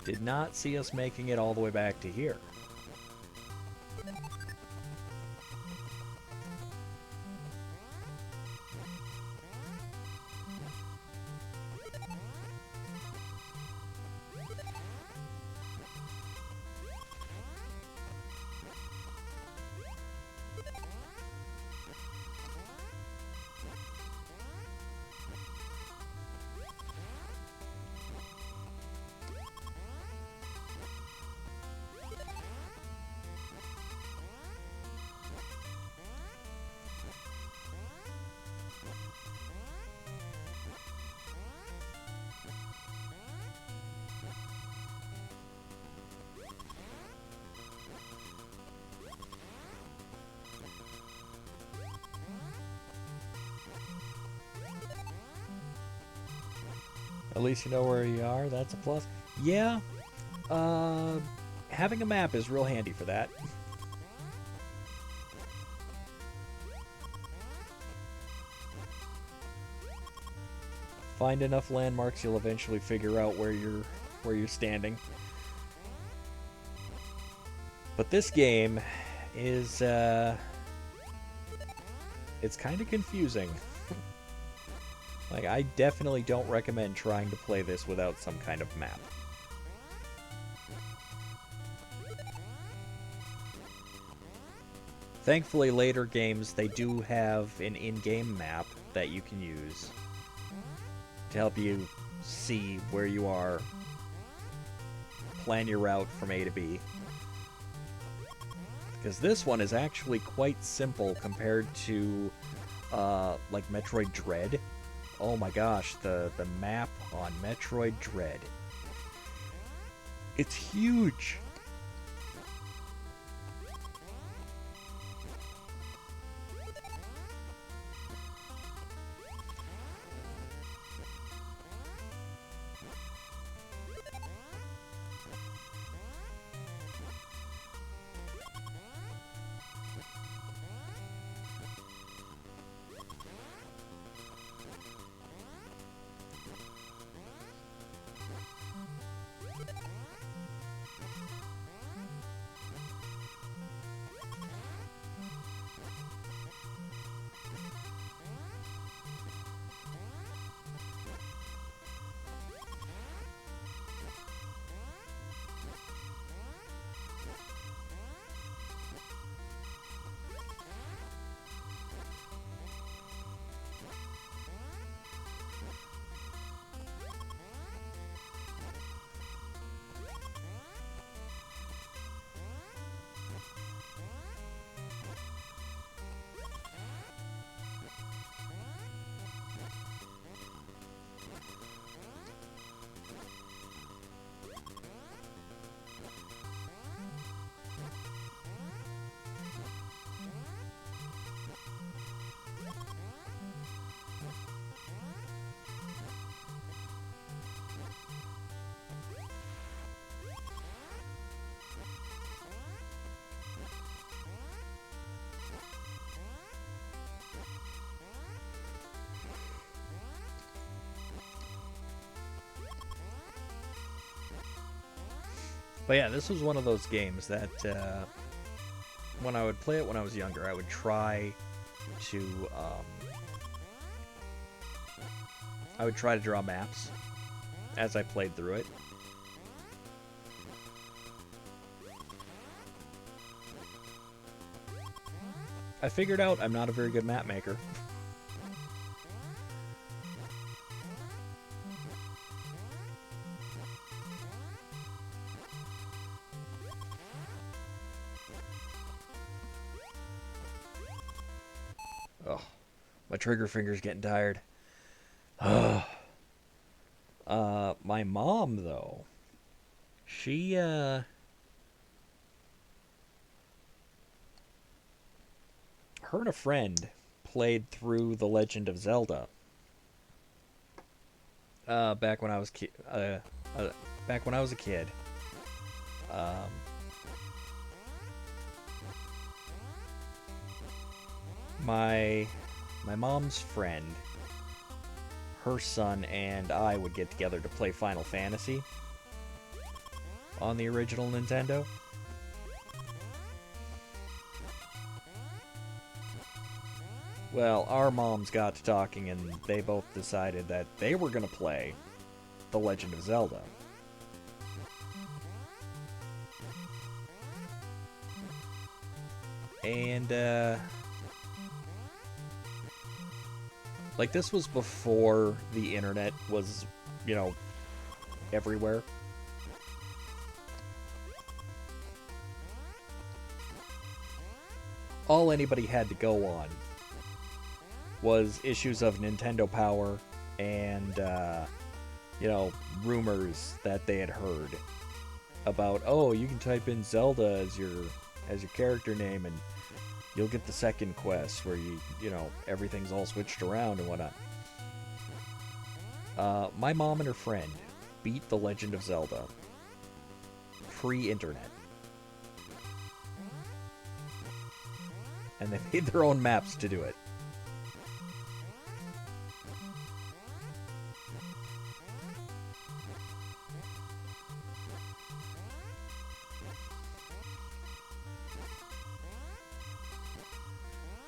Did not see us making it all the way back to here. At least you know where you are. That's a plus. Yeah, having a map is real handy for that. Find enough landmarks, you'll eventually figure out where you're standing. But this game is it's kind of confusing. Like, I definitely don't recommend trying to play this without some kind of map. Thankfully, later games, they do have an in-game map that you can use to help you see where you are, plan your route from A to B. Because this one is actually quite simple compared to, like, Metroid Dread. Oh my gosh, the map on Metroid Dread. It's huge! But yeah, this was one of those games that when I would play it when I was younger, I would try to draw maps as I played through it. I figured out I'm not a very good map maker. Oh, my trigger finger's getting tired. My mom, though, she, her and a friend played through The Legend of Zelda. back when I was back when I was a kid. Um, my mom's friend, her son, and I would get together to play Final Fantasy on the original Nintendo. Well, our moms got to talking and they both decided that they were going to play The Legend of Zelda. And, like, this was before the internet was, you know, everywhere. All anybody had to go on was issues of Nintendo Power and, you know, rumors that they had heard about, oh, you can type in Zelda as your character name and you'll get the second quest where you know, everything's all switched around and whatnot. My mom and her friend beat The Legend of Zelda pre-internet. And they made their own maps to do it.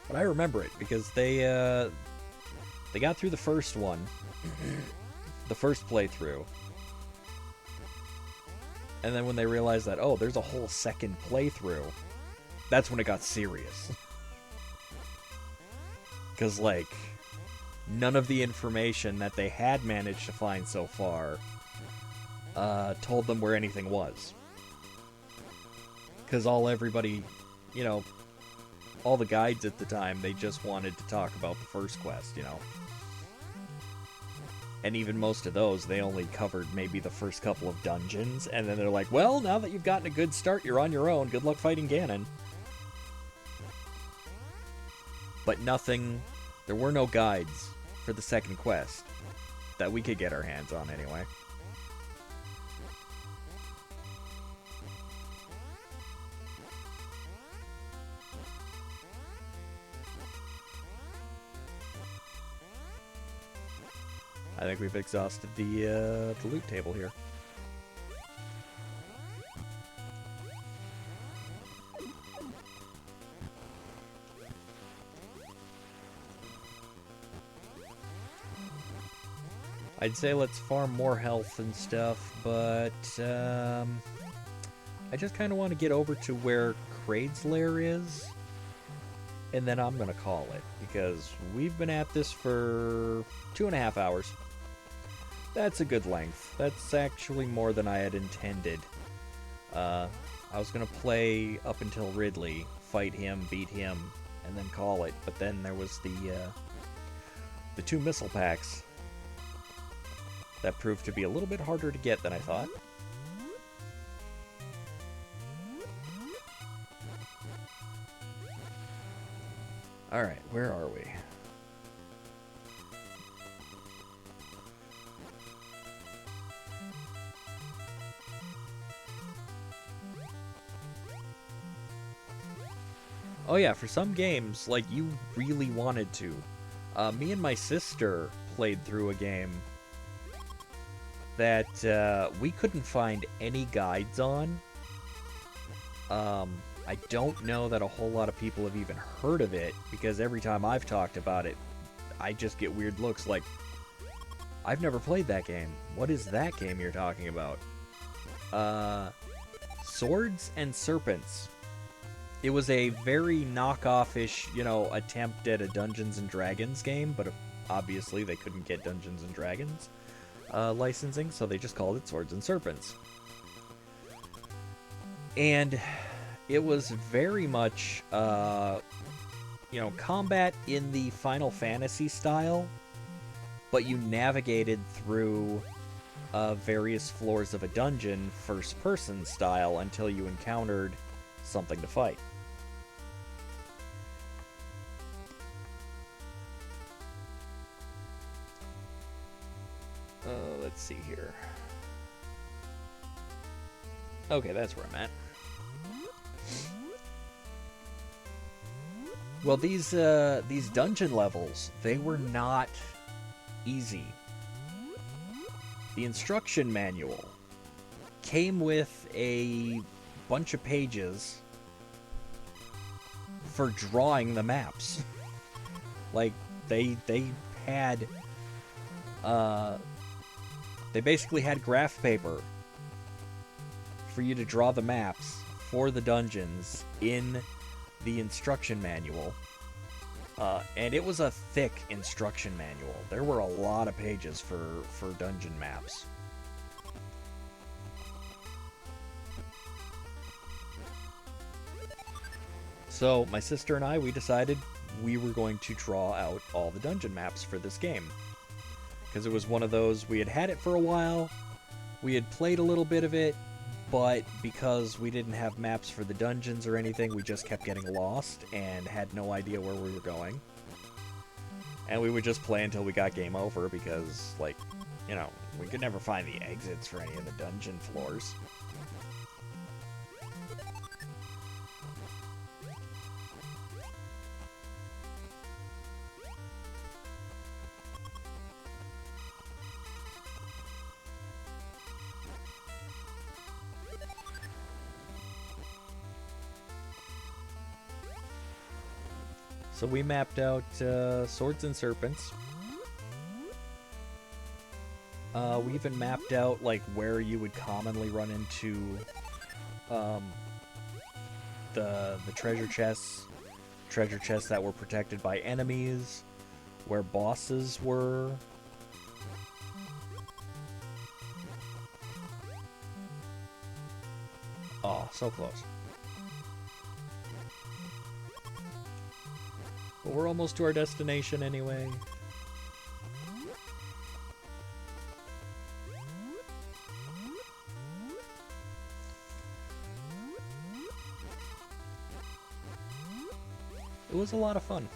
But I remember it because they got through the first one, the first playthrough, and then when they realized that, oh, there's a whole second playthrough, that's when it got serious. Because, like, none of the information that they had managed to find so far told them where anything was. Because everybody, you know, all the guides at the time, they just wanted to talk about the first quest, you know. And even most of those, they only covered maybe the first couple of dungeons, and then they're like, well, now that you've gotten a good start, you're on your own. Good luck fighting Ganon. But nothing, there were no guides for the second quest that we could get our hands on anyway. I think we've exhausted the loot table here. I'd say let's farm more health and stuff, but I just kind of want to get over to where Kraid's lair is, and then I'm going to call it, because we've been at this for 2.5 hours. That's a good length. That's actually more than I had intended. I was going to play up until Ridley, fight him, beat him, and then call it, but then there was the 2 missile packs that proved to be a little bit harder to get than I thought. Alright, where are we? Oh yeah, for some games, like, you really wanted to. Me and my sister played through a game that we couldn't find any guides on. I don't know that a whole lot of people have even heard of it, because every time I've talked about it, I just get weird looks like, I've never played that game. What is that game you're talking about? Swords and Serpents. It was a very knockoff-ish, you know, attempt at a Dungeons & Dragons game, but obviously they couldn't get Dungeons & Dragons licensing, so they just called it Swords and Serpents. And it was very much, you know, combat in the Final Fantasy style, but you navigated through various floors of a dungeon first-person style until you encountered something to fight. let's see here. Okay, that's where I'm at. Well, these dungeon levels, they were not easy. The instruction manual came with a bunch of pages for drawing the maps. Like, they had, they basically had graph paper for you to draw the maps for the dungeons in the instruction manual. And it was a thick instruction manual. There were a lot of pages for dungeon maps. So my sister and I, we decided we were going to draw out all the dungeon maps for this game. Because it was one of those, we had it for a while, we had played a little bit of it, but because we didn't have maps for the dungeons or anything, we just kept getting lost and had no idea where we were going. And we would just play until we got game over because, like, you know, we could never find the exits for any of the dungeon floors. So we mapped out Swords and Serpents. We even mapped out like where you would commonly run into the treasure chests that were protected by enemies, where bosses were. Oh, so close. But we're almost to our destination anyway. It was a lot of fun.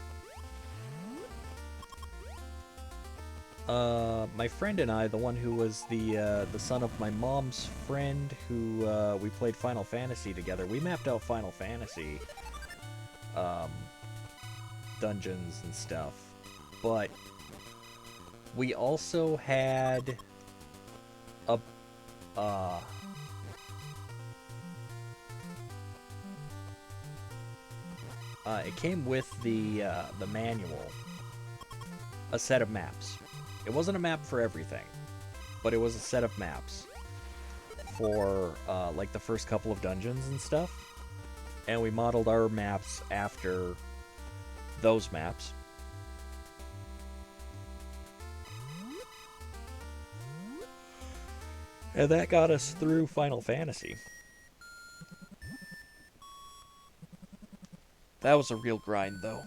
My friend and I, the one who was the son of my mom's friend, who we played Final Fantasy together, we mapped out Final Fantasy dungeons and stuff, but we also had a it came with the manual, a set of maps. It wasn't a map for everything, but it was a set of maps for like the first couple of dungeons and stuff, and we modeled our maps after those maps. And that got us through Final Fantasy. That was a real grind, though.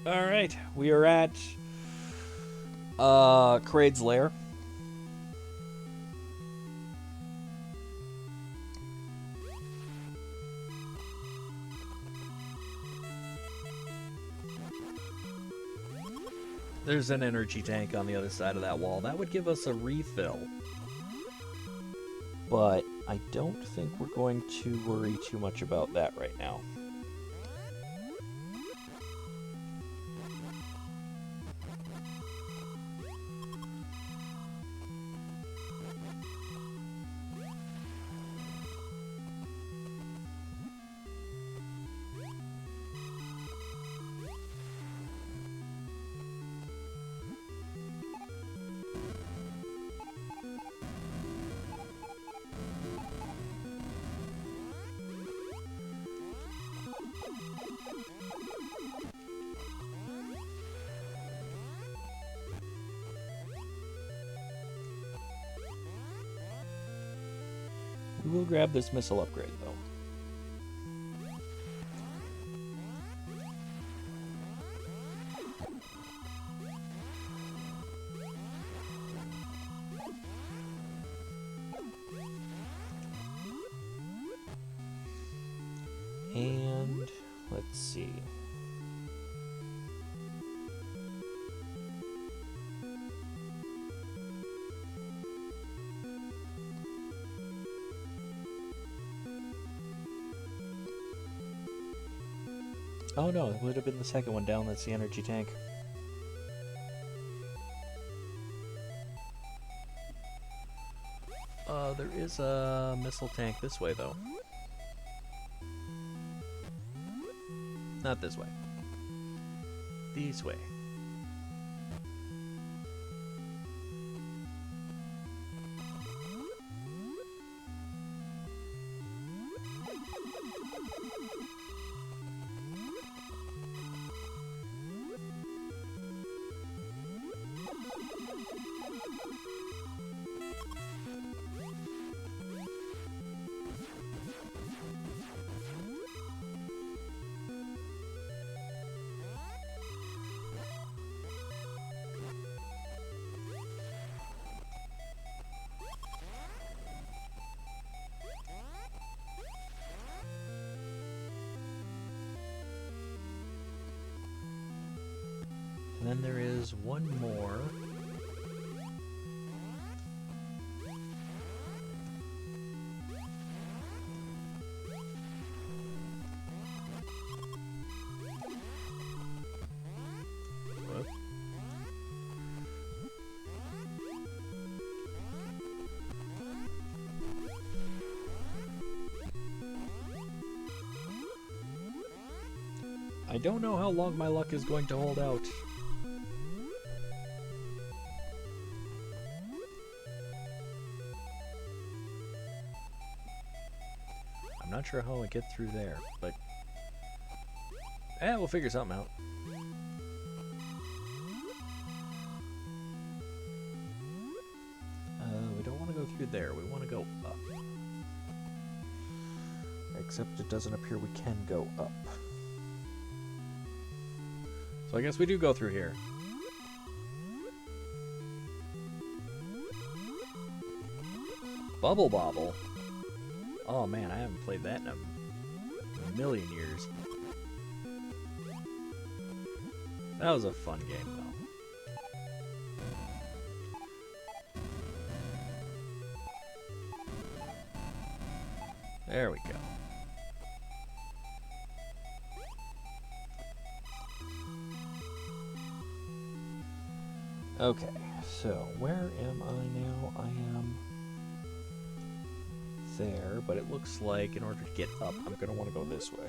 Alright, we are at Kraid's Lair. There's an energy tank on the other side of that wall. That would give us a refill. But I don't think we're going to worry too much about that right now. We will grab this missile upgrade, though. And let's see. Oh no, it would have been the second one down. That's the energy tank. There is a missile tank this way, though. Not this way. This way. And then there is one more. Whoop. I don't know how long my luck is going to hold out. I'm not sure how I get through there, but we'll figure something out. We don't want to go through there. We want to go up. Except it doesn't appear we can go up. So I guess we do go through here. Bubble Bobble. Oh man, I haven't played that in a million years. That was a fun game, though. There we go. Okay, so where am I now? I am there, but it looks like in order to get up, I'm going to want to go this way.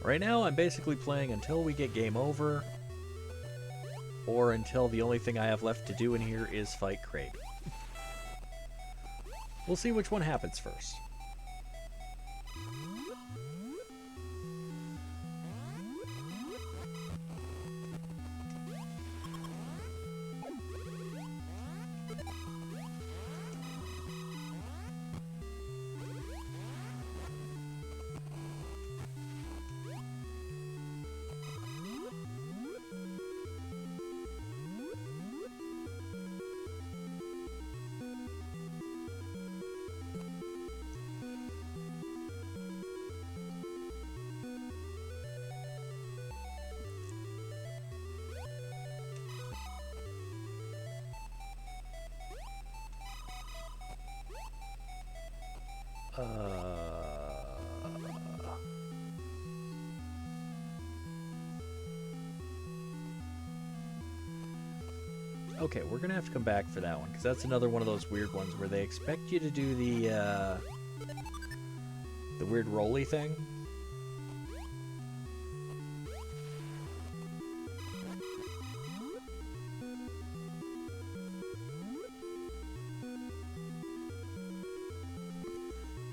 Right now, I'm basically playing until we get game over, or until the only thing I have left to do in here is fight Krabe. We'll see which one happens first. Okay, we're gonna have to come back for that one, because that's another one of those weird ones where they expect you to do the weird rolly thing.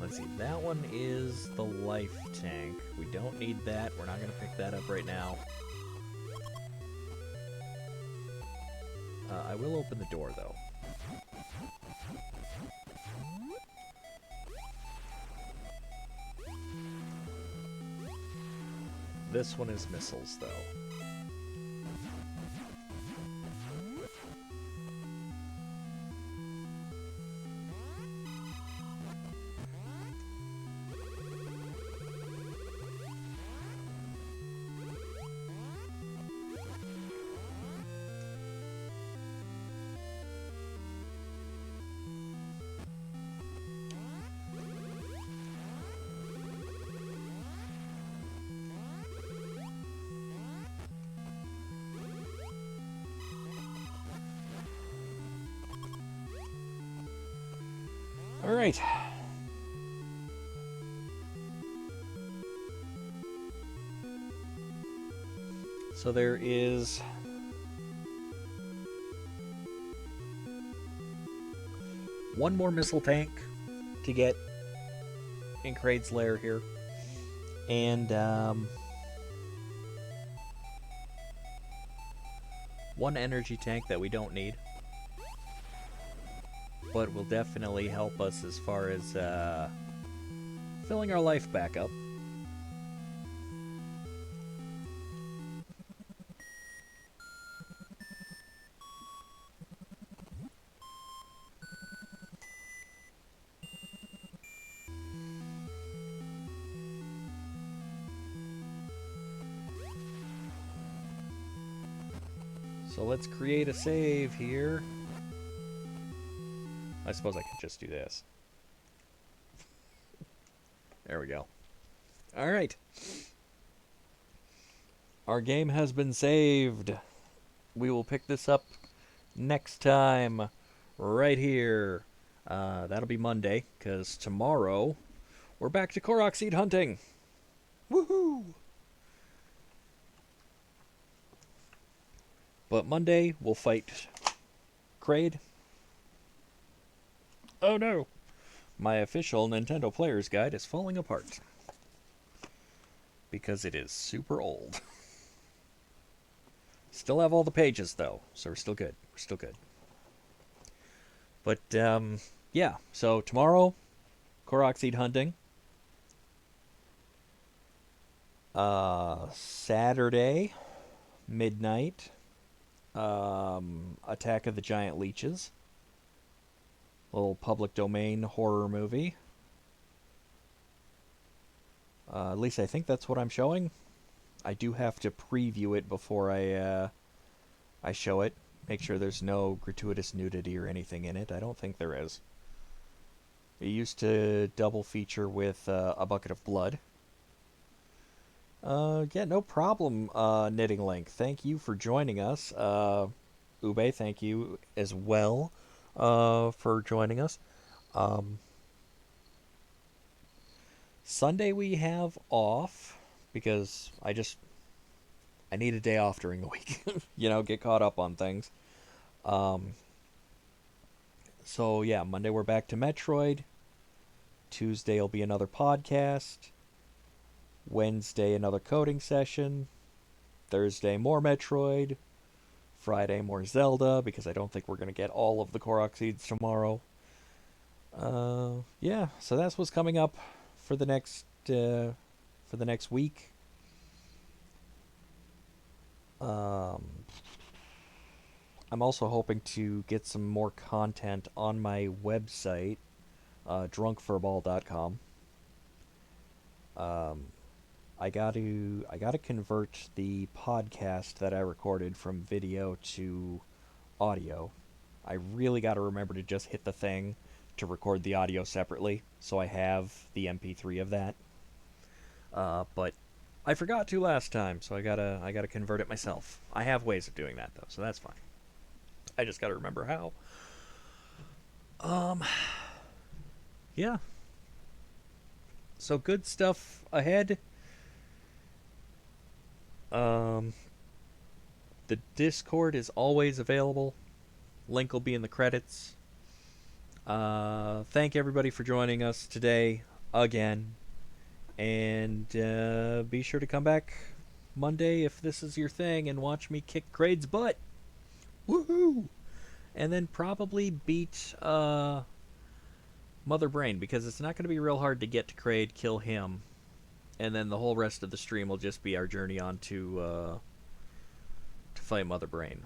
Let's see, that one is the life tank. We don't need that. We're not gonna pick that up right now. I will open the door, though. This one is missiles, though. Alright. So there is one more missile tank to get in Kraid's lair here. And one energy tank that we don't need, but will definitely help us as far as filling our life back up. So let's create a save here. I suppose I could just do this. There we go. Alright. Our game has been saved. We will pick this up next time, right here. That'll be Monday, because tomorrow we're back to Korok seed hunting. Woohoo! But Monday, we'll fight Kraid. Oh no! My official Nintendo Player's Guide is falling apart. Because it is super old. Still have all the pages, though, so we're still good. We're still good. But, yeah. So, tomorrow, Korok seed hunting. Saturday, midnight, Attack of the Giant Leeches. Little public domain horror movie. At least I think that's what I'm showing. I do have to preview it before I show it. Make sure there's no gratuitous nudity or anything in it. I don't think there is. It used to double feature with A Bucket of Blood. Yeah, no problem, Knitting Link. Thank you for joining us. Ube, thank you as well for joining us. Sunday we have off because I need a day off during the week. Get caught up on things. So yeah, Monday we're back to Metroid. Tuesday will be another podcast. Wednesday another coding session. Thursday more Metroid. Friday more Zelda, because I don't think we're going to get all of the Korok seeds tomorrow. Yeah, so that's what's coming up for the next week. I'm also hoping to get some more content on my website, drunkfurball.com. I got to convert the podcast that I recorded from video to audio. I really got to remember to just hit the thing to record the audio separately, so I have the MP3 of that. But I forgot to last time, so I gotta convert it myself. I have ways of doing that though, so that's fine. I just gotta remember how. Yeah. So good stuff ahead. The Discord is always available. Link will be in the credits. Thank everybody for joining us today again. And be sure to come back Monday if this is your thing and watch me kick Kraid's butt. Woohoo! And then probably beat Mother Brain, because it's not going to be real hard to get to Kraid, kill him, and then the whole rest of the stream will just be our journey on to fight Mother Brain.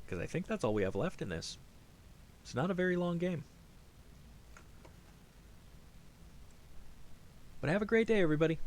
Because I think that's all we have left in this. It's not a very long game. But have a great day, everybody.